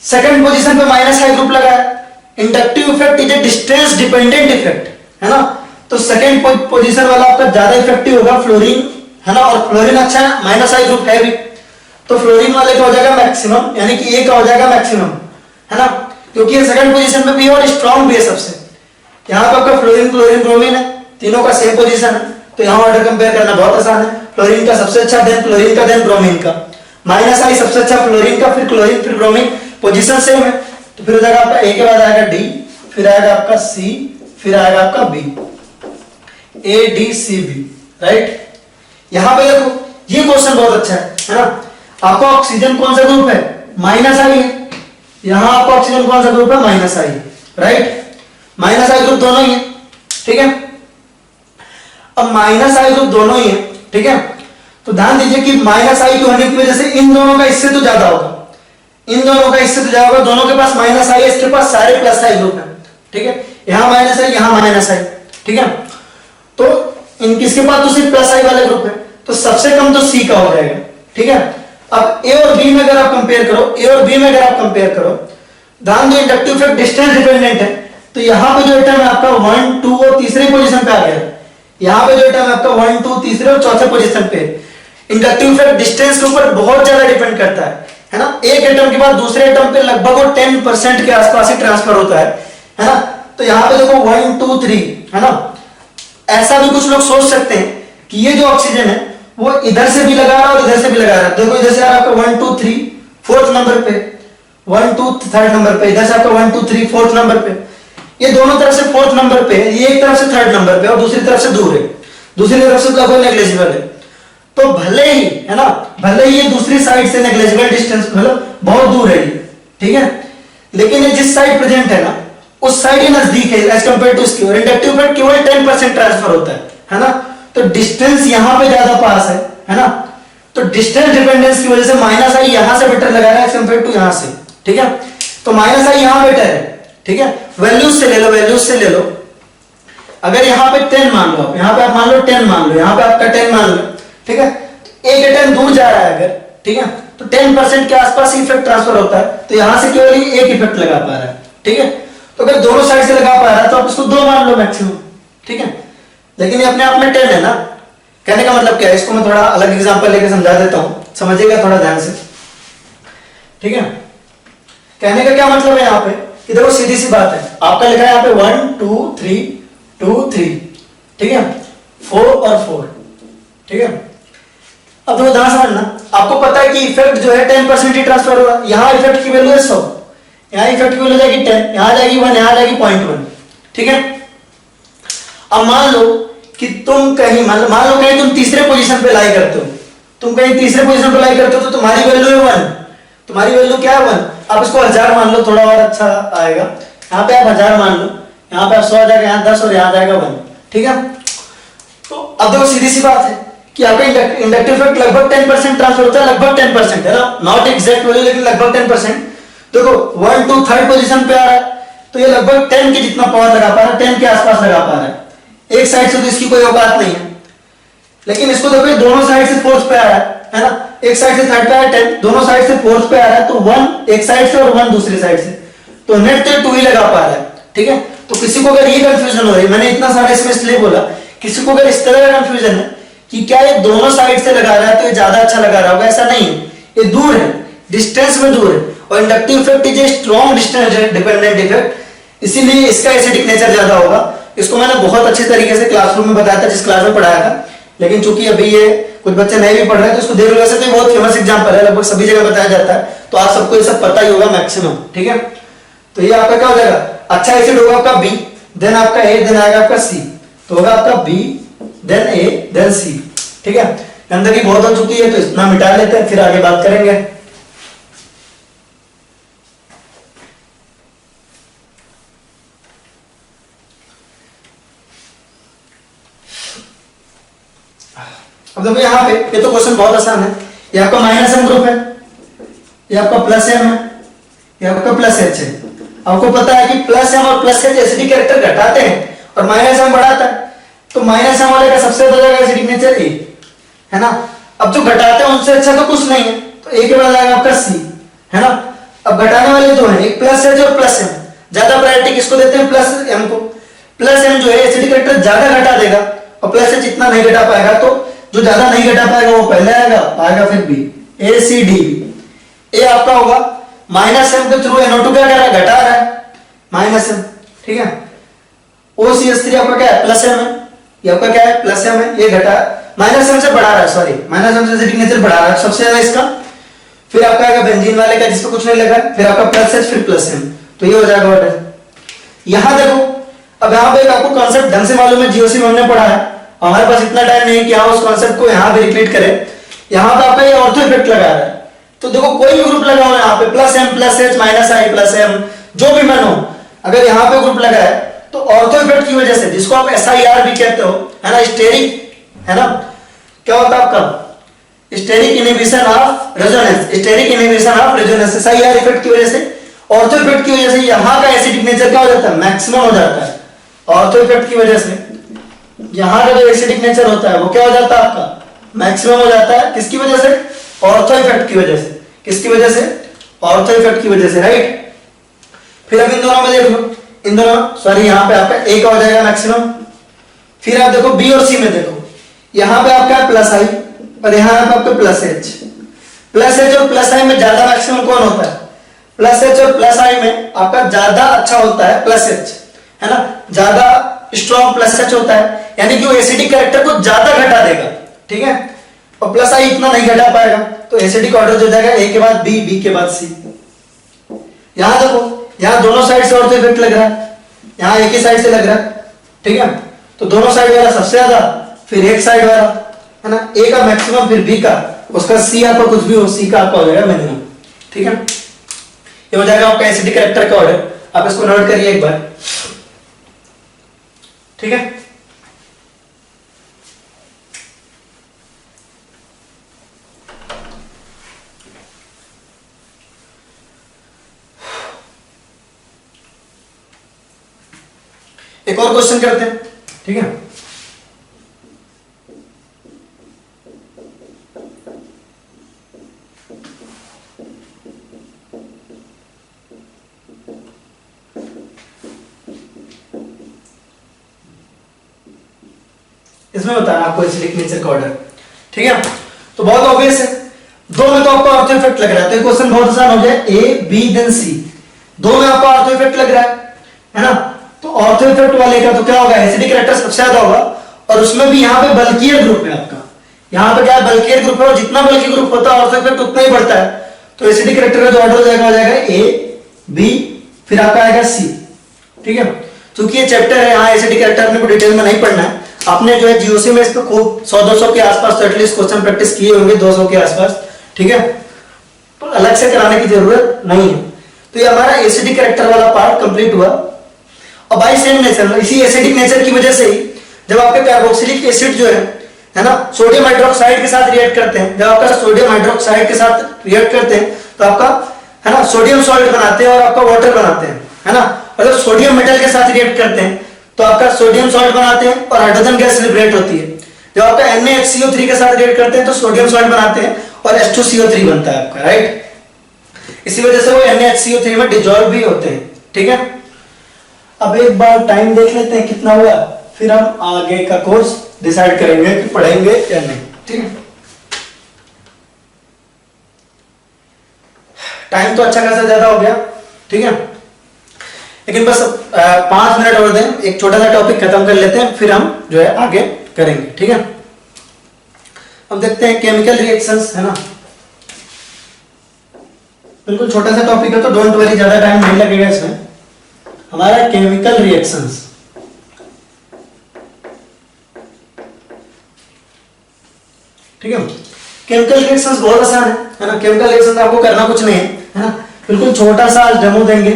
A: सेकंड पोजीशन पे माइनस आई ग्रुप लगा है। Inductive effect is a distance dependent effect, है ना। तो सेकंड पोजीशन वाला आपका ज्यादा इफेक्टिव होगा, फ्लोरीन, है ना, और फ्लोरीन अच्छा है, माइनस आई ग्रुप है भी, तो फ्लोरीन वाले का हो जाएगा मैक्सिमम, यानी कि ए का हो जाएगा मैक्सिमम, है ना, क्योंकि ये सेकंड पोजीशन पे भी है और स्ट्रॉन्ग भी है सबसे। यहाँ पे आपका फ्लोरीन क्लोरीन ब्रोमीन है, तीनों का सेम पोजीशन है, तो यहाँ ऑर्डर कंपेयर करना बहुत आसान है। फ्लोरीन का सबसे अच्छा, देन क्लोरीन का, देन ब्रोमीन का। माइनस आई सबसे अच्छा फ्लोरीन का, फिर क्लोरीन, फिर ब्रोमीन, पोजीशन सेम है, तो फिर हो जाएगा आपका ए के बाद आएगा डी, फिर आएगा आपका सी, फिर आएगा आपका B, A D C B, right. यहां पे देखो ये क्वेश्चन बहुत अच्छा है ना। आपका ऑक्सीजन कौन सा ग्रुप है, माइनस आई है, यहां आपका ऑक्सीजन कौन सा ग्रुप है, माइनस आई, राइट। माइनस आई ग्रुप दोनों ही है, ठीक है। अब माइनस आई ग्रुप दोनों ही है, ठीक है, तो ध्यान दीजिए कि माइनस आई होने की वजह से इन दोनों का इससे तो ज्यादा होगा, इन दोनों का इससे तो ज्यादा होगा। दोनों के पास माइनस आई है, इसके पास सारे प्लस आई ग्रुप है, ठीक है। यहां माइनस आई, यहां माइनस आई, ठीक है। तो इन किसके पास तो सिर्फ प्लस आई वाले ग्रुप है, तो सबसे कम तो सी का हो जाएगा, ठीक है। अब ए और बी में अगर आप कंपेयर करो, ए और बी में अगर आप कंपेयर करो, ध्यान दो इंडक्टिव इफेक्ट डिस्टेंस डिपेंडेंट है, तो यहां पे जो एटम है आपका 1 2 और तीसरे पोजीशन पे आ गया, यहां पे जो एटम है आपका 1 2 तीसरे और चौथे पोजीशन पे। इंडक्टिव इफेक्ट डिस्टेंस के ऊपर बहुत ज्यादा डिपेंड करता है ना। एक एटम के बाद दूसरे एटम पे लगभग वो 10% के आसपास ही ट्रांसफर होता है ना। तो यहां पे देखो 1 2 3, है ना। ऐसा भी कुछ लोग सोच सकते हैं कि ये जो ऑक्सीजन है वो इधर से भी लगा रहा है और इधर से भी लगा रहा है। देखो इधर से आपका 1 2 3 फोर्थ नंबर पे, 1 2 थर्ड नंबर पे, इधर से आपका 1 2 3 फोर्थ नंबर पे, ये दोनों तरफ से फोर्थ नंबर पे, ये एक तरफ से थर्ड नंबर पे और दूसरी तरफ से दूर है, दूसरी तरफ से लगभग नेग्लिजिबल है। तो भले ही, है ना, भले ही ये दूसरी साइड से नेग्लिजिबल डिस्टेंस, मतलब बहुत दूर है, ठीक है, लेकिन ये जिस साइड प्रेजेंट है ना उस साइड ही नजदीक है एज कंपेयर टू इसकी, और इंडक्टिव इफेक्ट केवल 10% ट्रांसफर होता है ना। तो डिस्टेंस यहां पे ज्यादा पास है ना। तो डिस्टेंस डिपेंडेंस की वजह से माइनस आई यहां से बेटर लगा रहा है एज कंपेयर टू यहां से, ठीक है। तो माइनस आई यहां बेटर है, ठीक है। वैल्यूज से ले लो, वैल्यूज से ले लो। अगर यहां पे 10 मान लो, यहां पे आप मान लो 10 मान लो, यहां पे आपका 10 मान लो, ठीक है। एक एटम दूर जा रहा है अगर, ठीक है, तो 10% के आसपास इफेक्ट ट्रांसफर होता है, तो यहां से केवल ही एक इफेक्ट लगा पा रहा है, ठीक है। तो अगर दोनों साइड से लगा पा रहा है तो आप इसको 2 मान लो मैक्सिमम, ठीक है। लेकिन ये अपने आप में 10 है ना। कहने का मतलब क्या है, इसको मैं थोड़ा अलग एग्जांपल लेके समझा देता हूं, समझिएगा थोड़ा ध्यान से, ठीक है। कहने का क्या मतलब है यहाँ पे कि देखो सीधी सी बात है, आपका लिखा है यहाँ पे 1 2 3 2 3, ठीक है, 4 और 4, ठीक है। अब देखो ध्यान समझना, आपको पता है कि इफेक्ट जो है 10% ही ट्रांसफर होगा। यहाँ इफेक्ट की वैल्यू है 100, यहाँ इफेक्ट की वैल्यू जाएगी 10, यहाँ जाएगी 1, यहाँ जाएगी 0.1, ठीक है। अब मान लो कि तुम कहीं, मान लो कहीं तुम तीसरे पोजीशन पे लाई करते हो, तुम कहीं तीसरे पोजीशन पे लाई करते हो, तो तुम्हारी वैल्यू है 1, तुम्हारी वैल्यू क्या है 1। आप इसको 1000 मान लो, थोड़ा और अच्छा आएगा। यहाँ पे आप 1000 मान लो, यहाँ पे आप 100 आ जाएगा, यहाँ 10 और यहाँ जाएगा 1, ठीक है। तो अब देखो सीधी सी बात है कि आपका इंडक्टिव इफेक्ट लगभग 10% ट्रांसफर होता है, लगभग 10% है ना, नॉट एग्जैक्ट वैल्यू लेकिन लगभग 10%। देखो 1 2 थर्ड पोजीशन पे आ रहा है, तो ये लगभग 10 के जितना पावर लगा पा रहा है, 10 के आसपास लगा पा रहा है। एक साइड से तो इसकी कोई औकात नहीं है, लेकिन इसको देखो दोनों साइड से फोर्थ पे आ रहा है ना। एक साइड से थर्ड पे आ रहा है 10, दोनों साइड से फोर्थ पे आ रहा है, तो 1 एक साइड से और 1 दूसरी साइड से, तो नेट तो 2 ही लगा पा रहा है, ठीक है। तो किसी को अगर ये कंफ्यूजन हो रही है, मैंने इतना सारा इसमें इसलिए बोला, किसी को अगर इस तरह का कंफ्यूजन है कि क्या ये दोनों साइड से लगा रहा है तो ये ज्यादा अच्छा लगा रहा होगा, ऐसा नहीं है, ये दूर है, डिस्टेंस में दूर है। और inductive effect is a strong distance dependent effect, इसीलिए इसका एसिडिक नेचर ज्यादा होगा। इसको मैंने बहुत अच्छे तरीके से क्लासरूम में बताया था, जिस क्लास में पढ़ाया था, लेकिन चूंकि अभी ये कुछ बच्चे नए भी पढ़ रहे हैं तो इसको देख लो। वैसे तो बहुत फेमस एग्जांपल है, लगभग सभी जगह बताया जाता है, तो आप सबको ये सब पता ही होगा मैक्सिमम, ठीक है। तो ये आपका क्या हो जाएगा, अच्छा एसिड होगा आपका बी, देन आपका ए, देन आएगा आपका सी, तो होगा आपका बी देन ए देन सी। ठीक है, गंदगी बहुत हो चुकी है तो इतना मिटा लेते हैं, फिर आगे बात करेंगे। अब देखो यहाँ पे ये तो क्वेश्चन बहुत आसान है। ये आपका माइनस एम ग्रुप है, ये आपका प्लस एम है, ये आपका प्लस एच है। आपको पता है कि प्लस एम और प्लस एच एसिडिक कैरेक्टर घटाते हैं और माइनस एम बढ़ाता है, तो माइनस एम वाले का सबसे ज्यादा जाएगा एसिडिक नेचर ए, है ना। अब जो घटाते हैं उनसे अच्छा तो कुछ नहीं है, तो ए के बाद आएगा आपका सी, है ना। अब घटाने वाले दो हैं, एक प्लस एच और प्लस एम। ज्यादा प्रायोरिटी किसको देते हैं? प्लस एम को। प्लस एम जो है एसिडिक कैरेक्टर ज्यादा घटा देगा और प्लस एच इतना नहीं घटा पाएगा, तो जो ज्यादा नहीं घटा पाएगा वो पहले आएगा फिर बी, ए सी डी। ए आपका होगा माइनस एम के थ्रू NO2 क्या कर रहा है? घटा रहा है, माइनस एम। ठीक है, OCH3 आपका क्या है? प्लस एम है, ये आपका क्या है? प्लस एम है, ये घटा माइनस एम से बढ़ा रहा है, सॉरी माइनस एम से एसिडिक नेचर बढ़ा रहा है सबसे ज्यादा इसका। फिर आपका आएगा बेंजीन वाले का जिसपे कुछ नहीं लगा, फिर आपका प्लस एच फिर प्लस एम, तो ये हो जाएगा ऑर्डर। यहां देखो, अब यहाँ पे आपको कॉन्सेप्ट ढंग से मालूम है, जीओसी में हमने पढ़ा है, हमारे पास इतना टाइम नहीं है कि हम उस कॉन्सेप्ट को यहाँ पे रिपीट करें। यहाँ पे आपका ये ऑर्थो इफेक्ट लगा रहा है, तो देखो कोई भी ग्रुप लगा हुआ है यहाँ पे, plus M plus H minus I plus M, जो भी मन हो, अगर यहाँ पे ग्रुप लगा है तो ऑर्थो इफेक्ट की वजह से, जिसको आप SIR भी कहते हो, है ना, स्टेरिक, है ना, क्या होता है आपका steric inhibition of resonance, steric inhibition of resonance, SIR effect की वजह से, ऑर्थो इफेक्ट की वजह से यहाँ का एसिडिक नेचर क्या हो जाता है? मैक्सिमम हो जाता है। ऑर्थो इफेक्ट की वजह से यहाँ का जो एसिडिक नेचर होता है वो क्या हो जाता है? आपका मैक्सिमम हो जाता है। किसकी वजह से? ऑर्थो इफेक्ट की वजह से। किसकी वजह से? ऑर्थो इफेक्ट की वजह से, राइट। फिर अब इन दोनों में देख लो, इन दोनों, सॉरी यहाँ पे आपका ए का हो जाएगा मैक्सिमम। फिर आप देखो बी और सी में देखो, यहाँ पे आपका प्लस आई और यहाँ पे आपका प्लस एच। प्लस एच और प्लस आई में ज्यादा मैक्सिमम कौन होता है? प्लस एच और प्लस आई में आपका ज्यादा अच्छा होता है प्लस एच, है ना, ज्यादा स्ट्रॉन्ग प्लस एच होता है, यानी कि वो एसिडिक कैरेक्टर को ज्यादा घटा देगा। ठीक है, और प्लस आई इतना नहीं घटा पाएगा, तो एसिडिक ऑर्डर हो जाएगा ए के बाद बी, बी के बाद सी। यहां देखो, यहां दोनों साइड से ऑर्थो इफेक्ट लग रहा है, यहां एक ही साइड से लग रहा है। ठीक है, तो दोनों साइड वाला सबसे ज्यादा, फिर एक साइड वाला, है ना, ए का मैक्सिमम फिर बी का, उसका सी आपका कुछ भी हो, सी का आपका हो जाएगा मिनिमम। ठीक है, ये हो जाएगा आपका एसिडिक कैरेक्टर का ऑर्डर। आप इसको नोट करिए एक बार। ठीक है, एक और क्वेश्चन करते हैं। ठीक है, इसमें बताना आपको एसिडिक नेचर का ऑर्डर। ठीक है, तो बहुत ऑब्वियस है, दो में तो आपको ऑर्थो इफेक्ट लग रहा है, तो ये क्वेश्चन बहुत आसान हो गया, ए बी देन सी। दो में आपको ऑर्थो इफेक्ट लग रहा है ना, तो ऑर्थो इफेक्ट वाले का तो क्या होगा? एसिडिक कैरेक्टर सबसे ज्यादा होगा, और उसमें भी यहाँ पे बल्कियर ग्रुप है आपका। यहाँ पे क्या है? बल्कियर ग्रुप है, और जितना बल्की ग्रुप होता है ऑर्थो इफेक्ट उतना ही बढ़ता है। तो एसिडिक कैरेक्टर का जो ऑर्डर हो जाएगा ए बी, फिर आपका आएगा सी। ठीक है, क्योंकि ये चैप्टर है, यहाँ एसिडिक कैरेक्टर अपने को डिटेल में नहीं पढ़ना है। आपने जो है जीओसी में इस पे खूब 100-200 के आसपास तो एटलीस्ट क्वेश्चन प्रैक्टिस किए होंगे, 200 के आसपास। ठीक है, तो अलग से कराने की जरूरत नहीं है। तो ये हमारा एसिडिक कैरेक्टर वाला पार्ट कंप्लीट हुआ। और बाय सेम नेचर, इसी एसिडिक नेचर की वजह से ही जब आपके कार्बोक्सिलिक एसिड जो है ना, सोडियम हाइड्रोक्साइड के साथ रिएक्ट करते हैं, जब आपका सोडियम हाइड्रोक्साइड के साथ रिएक्ट करते हैं तो आपका, है ना, सोडियम सॉल्ट बनाते हैं और आपका वाटर बनाते हैं, है ना। और जब सोडियम मेटल के साथ रिएक्ट करते हैं तो आपका सोडियम सॉल्ट बनाते हैं और हाइड्रोजन गैस लिबरेट होती है। जब आपका NaHCO3 के साथ रिएक्ट करते हैं तो सोडियम सॉल्ट बनाते हैं और H2CO3 बनता है आपका, राइट। इसी वजह से वो NaHCO3 में डिजॉल्व भी होते हैं। ठीक है, अब एक बार टाइम देख लेते हैं कितना हुआ, फिर हम आगे का कोर्स डिसाइड करेंगे कि पढ़ेंगे या नहीं। ठीक है, टाइम तो अच्छा खासा ज्यादा हो गया। ठीक है, लेकिन बस 5 मिनट और दें, एक छोटा सा टॉपिक खत्म कर लेते हैं, फिर हम जो है आगे करेंगे। ठीक है, अब देखते हैं केमिकल रिएक्शंस, है ना, बिल्कुल छोटा सा टॉपिक है तो डोंट वरी, ज्यादा टाइम नहीं लगेगा इसमें। हमारा केमिकल रिएक्शंस। ठीक है, केमिकल रिएक्शंस बहुत आसान है ना। केमिकल रिएक्शंस आपको करना कुछ नहीं है ना, बिल्कुल छोटा सा आज डेमो देंगे,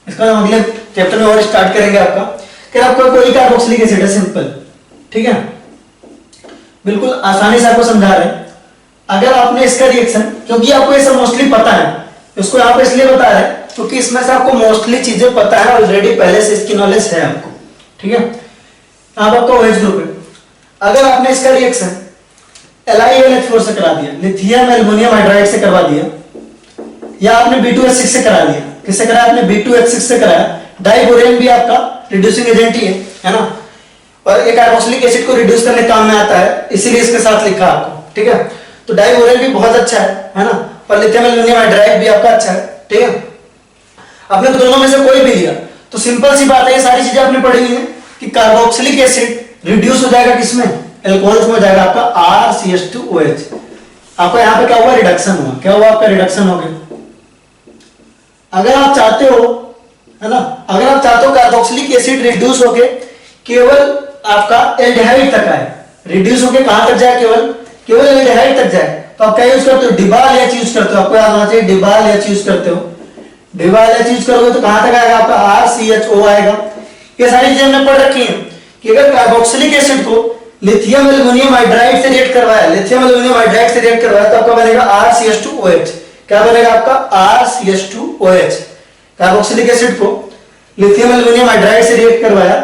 A: इसका हम अगले चैप्टर में और स्टार्ट करेंगे आपका। कि आपका कोई कार्बोक्सिलिक एसिड है, सिंपल, ठीक है, बिल्कुल आसानी से आपको समझा रहे हैं। अगर आपने इसका रिएक्शन, क्योंकि आपको ये सब मोस्टली पता है, इसको यहाँ पे इसलिए बता रहे हैं क्योंकि इसमें से आपको मोस्टली चीजें पता है ऑलरेडी, पहले से इसकी नॉलेज है आपको। ठीक है, यहाँ पर आपका OH ग्रुप है। अगर आपने इसका रिएक्शन LiOH4 से करा दिया, लिथियम एल्युमिनियम हाइड्राइड से करवा दिया, या आपने B2H6 से करा दिया, किससे कराया आपने? B2H6 से कराया। डाइबोरेन भी आपका रिड्यूसिंग एजेंट ही है ना, और एक कार्बोक्सिलिक एसिड को रिड्यूस करने काम में आता है, इसीलिए इसके साथ लिखा आपको। ठीक है, तो डाइबोरेन भी बहुत अच्छा है ना, और लिथियम एल्युमिनियम हाइड्राइड भी आपका अच्छा है। ठीक है, आपने तो दोनों में से कोई भी लिया तो सिंपल सी बात है, ये सारी चीजें आपने पढ़ी हुई है कि कार्बोक्सिलिक एसिड रिड्यूस हो जाएगा किसमें? एल्कोहल्स में हो जाएगा आपका RCH2OH। आपका यहाँ पे क्या हुआ? रिडक्शन हुआ। क्या हुआ? आपका रिडक्शन हो गया। अगर आप चाहते हो, है ना, अगर आप चाहते हो कार्बोक्सिलिक एसिड रिड्यूस होके केवल आपका एल्डिहाइड तक आए, रिड्यूस होके कहां तक जाए? केवल एल्डिहाइड तक जाए, तो आप क्या यूज करते हो? डिबाल एच यूज करते हो। आपको याद होना चाहिए, डिबाल एच यूज करते हो। डिबाल एच यूज करोगे तो कहां तक आएगा? आपका RCHO आएगा। ये सारी चीजें हमने पढ़ रखी हैं कि अगर कार्बोक्सिलिक एसिड को लिथियम एल्युमिनियम हाइड्राइड से रिएक्ट करवाया, लिथियम एल्युमिनियम हाइड्राइड से रिएक्ट करवाया, तो आपका बनेगा RCH2OH। क्या बनेगा आपका? RCH2OH। कार्बोक्सिलिक एसिड को लिथियम एल्युमिनियम हाइड्राइड से रिएक्ट करवाया,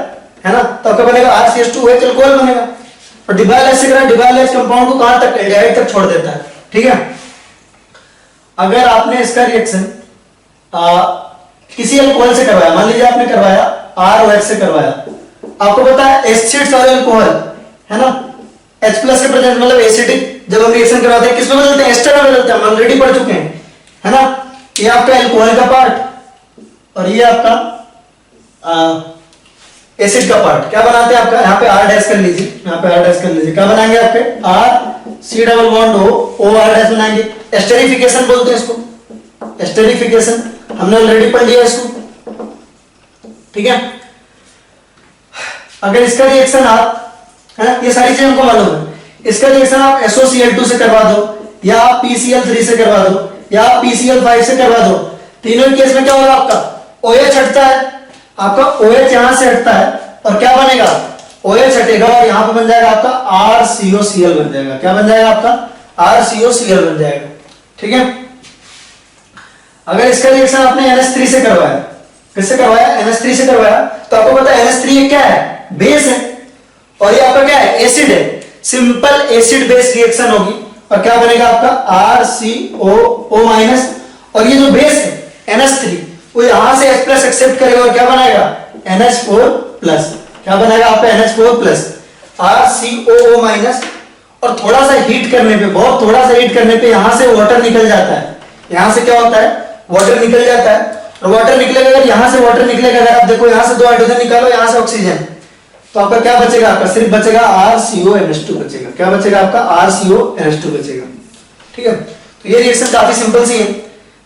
A: है ना, तो आपका बनेगा RCH2OH, अल्कोहल बनेगा। और डिबाल एच से करा, डिबाल एच कंपाउंड को कहां तक? एल्डिहाइड तक छोड़ देता है। ठीक है, अगर आपने इसका रिएक्शन किसी अल्कोहल से करवाया, मान लीजिए आपने करवाया ROH से करवाया, आपको पता है एसिड सॉरी अल्कोहल, है ना, H+ के प्रेजेंस मतलब एसिडिक, जब हम रिएक्शन करवाते हैं किसमें बदलते हैं? एस्टर में बदलते हैं, हम ऑलरेडी पढ़ चुके हैं, है ना। ये आपका अल्कोहल का पार्ट और ये आपका एसिड का पार्ट। क्या बनाते हैं आपका? यहाँ पे R डैश कर लीजिए, यहाँ पे R डैश कर लीजिए। क्या बनाएंगे आपके? RC≡OR बनाएंगे। एस्टरिफिकेशन बोलते हैं इसको, एस्टरिफिकेशन हमने ऑलरेडी पढ़ लिया इसको। ठीक है, अगर इसका रिएक्शन आप, है ना, ये सारी चीजें हमको मालूम है, इसका रिएक्शन आप SOCl2 से करवा दो, या आप PCl3 से करवा दो, या आप PCl5 से करवा दो, तीनों ही केस में क्या होगा? आपका OH हटता है, आपका OH यहां से हटता है, और क्या बनेगा? OH हटेगा और यहां पे बन जाएगा आपका RCOCl बन जाएगा। क्या बन जाएगा? आपका RCOCl बन जाएगा। ठीक है, अगर इसका रिएक्शन आपने NH3 से करवाया, किससे करवाया? NH3 से करवाया, तो आपको पता है NH3 क्या है? बेस है, और ये आपका क्या है? एसिड है। सिंपल एसिड बेस रिएक्शन होगी, और क्या बनेगा आपका? RCOO-, और ये जो बेस है NH3 वो यहां से H+ एक्सेप्ट करेगा और क्या बनाएगा? NH4+। क्या बनाएगा आपका? NH4+, RCOO-, और थोड़ा सा हीट करने पे, बहुत थोड़ा सा हीट करने पे यहां से वाटर निकल जाता है। यहां से क्या होता है? वाटर निकल जाता है, और वाटर निकलेगा, अगर यहां से वाटर निकलेगा, अगर आप देखो यहां से 2 हाइड्रोजन निकालो, यहां से ऑक्सीजन, तो आपका क्या बचेगा? आपका सिर्फ बचेगा RCONH2 बचेगा। क्या बचेगा? आपका RCONH2 बचेगा। ठीक है, तो ये रिएक्शन काफी सिंपल सी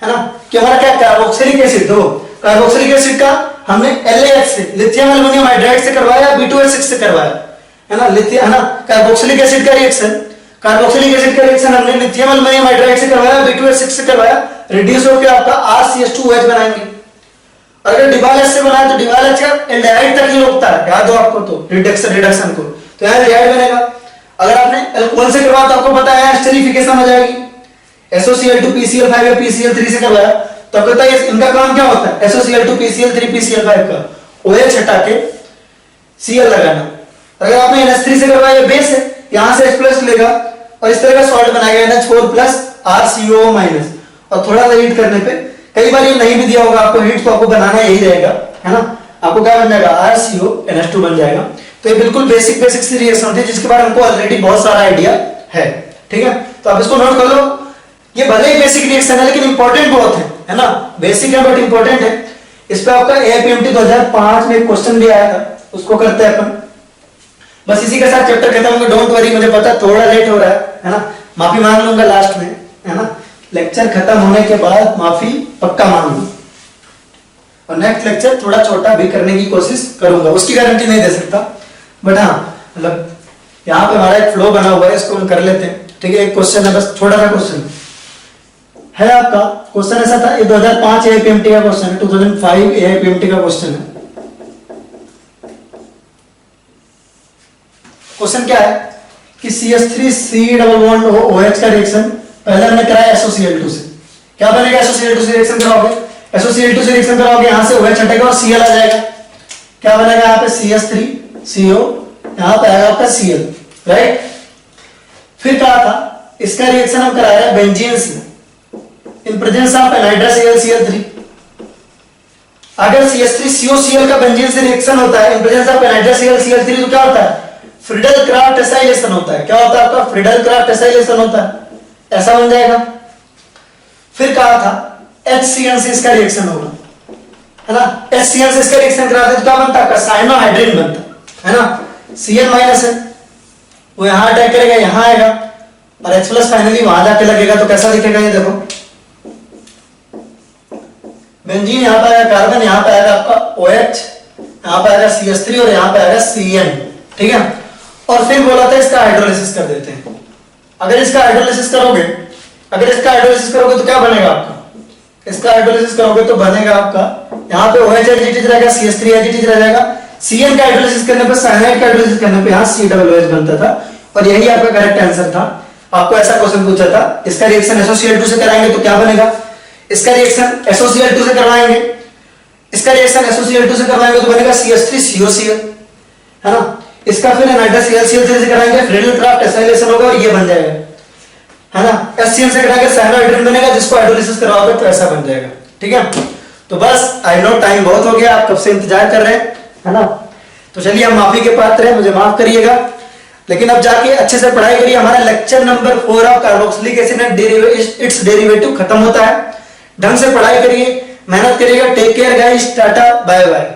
A: है ना, कि हमारा क्या कार्बोक्सिलिक एसिड, दो कार्बोक्सिलिक एसिड का हमने LAH से, लिथियम एल्युमिनियम हाइड्राइड से करवाया, B2H6 से करवाया, है ना, लिथियम, है ना, कार्बोक्सिलिक एसिड का रिएक्शन, कार्बोक्सिलिक एसिड का रिएक्शन हमने लिथियम एल्युमिनियम हाइड्राइड से करवाया, B2H6 से करवाया, रिड्यूस होकर आपका RCH2OH बनाएंगे। अगर डिबाल एच से बनाया तो डिबाल एच का एल्डिहाइड तक ही रोकता है, याद हो आपको, तो रिडक्शन को, तो यहाँ एल्डिहाइड बनेगा। अगर आपने अल्कोहल से करवाया तो आपको पता है एस्टरिफिकेशन हो जाएगी, SOCl2 PCl5 या PCl3 से करवाया तो आपको पता है इनका काम क्या होता है? SOCl2 PCl3 PCl5 का OH हटा के Cl लगाना। अगर आपने NH3 से करवाया, बेस है, यहां से H+ लेगा और इस तरह का सॉल्ट बनाएगा NH4+ RCOO-, और थोड़ा सा हीट करने पे, कई बार ये नहीं भी दिया होगा आपको हीट, तो आपको बनाना यही रहेगा, है ना, आपको क्या बन जाएगा? RCONH2 बन जाएगा। तो ये बिल्कुल बेसिक सी रिएक्शन होती है, जिसके बारे में हमको ऑलरेडी बहुत सारा आइडिया है। ठीक है, तो आप इसको नोट कर लो। ये भले ही बेसिक रिएक्शन है लेकिन इंपॉर्टेंट बहुत है ना, बेसिक है बट इंपॉर्टेंट है। इस पे आपका AIPMT 2005 में एक क्वेश्चन भी आया था, उसको करते हैं अपन। बस इसी के साथ चैप्टर खत्म होगा। डोंट वरी, मुझे पता थोड़ा लेट हो रहा है ना, माफी मांग लूंगा लास्ट में, है ना, लेक्चर खत्म होने के बाद माफी पक्का मांग लूंगा। और नेक्स्ट लेक्चर थोड़ा छोटा भी करने की कोशिश करूंगा, उसकी गारंटी नहीं दे सकता, बट हाँ मतलब यहाँ पे हमारा एक फ्लो बना हुआ है, इसको हम कर लेते हैं। ठीक है, एक क्वेश्चन है, बस थोड़ा सा क्वेश्चन है आपका। क्वेश्चन ऐसा था, ये 2005 एआईपीएमटी का क्वेश्चन है, 2005 एआईपीएमटी का क्वेश्चन है। क्वेश्चन क्या है कि CH3C डबल बॉन्ड OH का रिएक्शन पहले हमने कराया SOCl2 से, क्या बनेगा? SOCl2 से रिएक्शन कराओगे, SOCl2 से रिएक्शन कराओगे, यहां से OH हटेगा और Cl आ जाएगा, क्या बनेगा यहाँ पे? CH3CO, यहां पे आएगा आपका Cl, राइट। फिर कहा था इसका रिएक्शन हम करा रहे हैं बेंजीन से in presence of anhydrous AlCl3। अगर CH3COCl का बेंजीन से रिएक्शन होता है in presence of anhydrous AlCl3 तो क्या होता है? फ्रीडल क्राफ्ट एसाइलेशन होता है। क्या होता है आपका? फ्रीडल क्राफ्ट एसाइलेशन होता है, ऐसा बन जाएगा। फिर कहा था HCl से इसका रिएक्शन होगा, है ना। HCl से इसका रिएक्शन कराते तो क्या बनता है? साइनोहाइड्रिन बनता है ना। Cl माइनस है, वो यहां अटैक करेगा, यहां आएगा और H प्लस फाइनली वहां जाके लगेगा, तो कैसा दिखेगा ये देखो, बेंजीन यहां पे आएगा, कार्बन यहां पे आएगा आपका OH, यहां पे आएगा CH3 और यहां पे आएगा Cn, ठीक है। और फिर बोला था इसका हाइड्रोलिसिस कर देते हैं। अगर इसका हाइड्रोलिसिस करोगे तो क्या बनेगा आपका? इसका हाइड्रोलिसिस करोगे तो बनेगा आपका यहाँ पे OH एडिटिव रहेगा, CH3 एडिटिव रह जाएगा, Cn का हाइड्रोलिसिस करने पर, साइनाइड का हाइड्रोलिसिस करने पे यहाँ COOH बनता था और यही आपका करेक्ट आंसर था। आपको ऐसा क्वेश्चन पूछा था, इसका रिएक्शन SOCl2 से कराएंगे तो क्या बनेगा? इसका रिएक्शन SOCl2 से करवाएंगे, इसका रिएक्शन SOCl2 से करवाएंगे तो बनेगा CH3COCl, है ना। इसका फिर एनहाइड्रस AlCl से कराएंगे, फ्रीडल क्राफ्ट एसाइलेशन होगा और ये बन जाएगा, है ना। HCl से कराएंगे साइनोहाइड्रिन बनेगा, जिसको हाइड्रोलिसिस करवाओगे तो ऐसा बन जाएगा, ठीक है। तो बस आई नो टाइम बहुत हो गया, आप कब से इंतजार कर रहे हैं, है ना। तो चलिए हम माफी के पात्र हैं, मुझे माफ करिएगा, लेकिन अब जाके अच्छे से पढ़ाई करिए। हमारा lecture number 4 of carboxylic acid and its derivative खत्म होता है। ढंग से पढ़ाई करिए, मेहनत करिएगा। Take care guys, tata bye bye.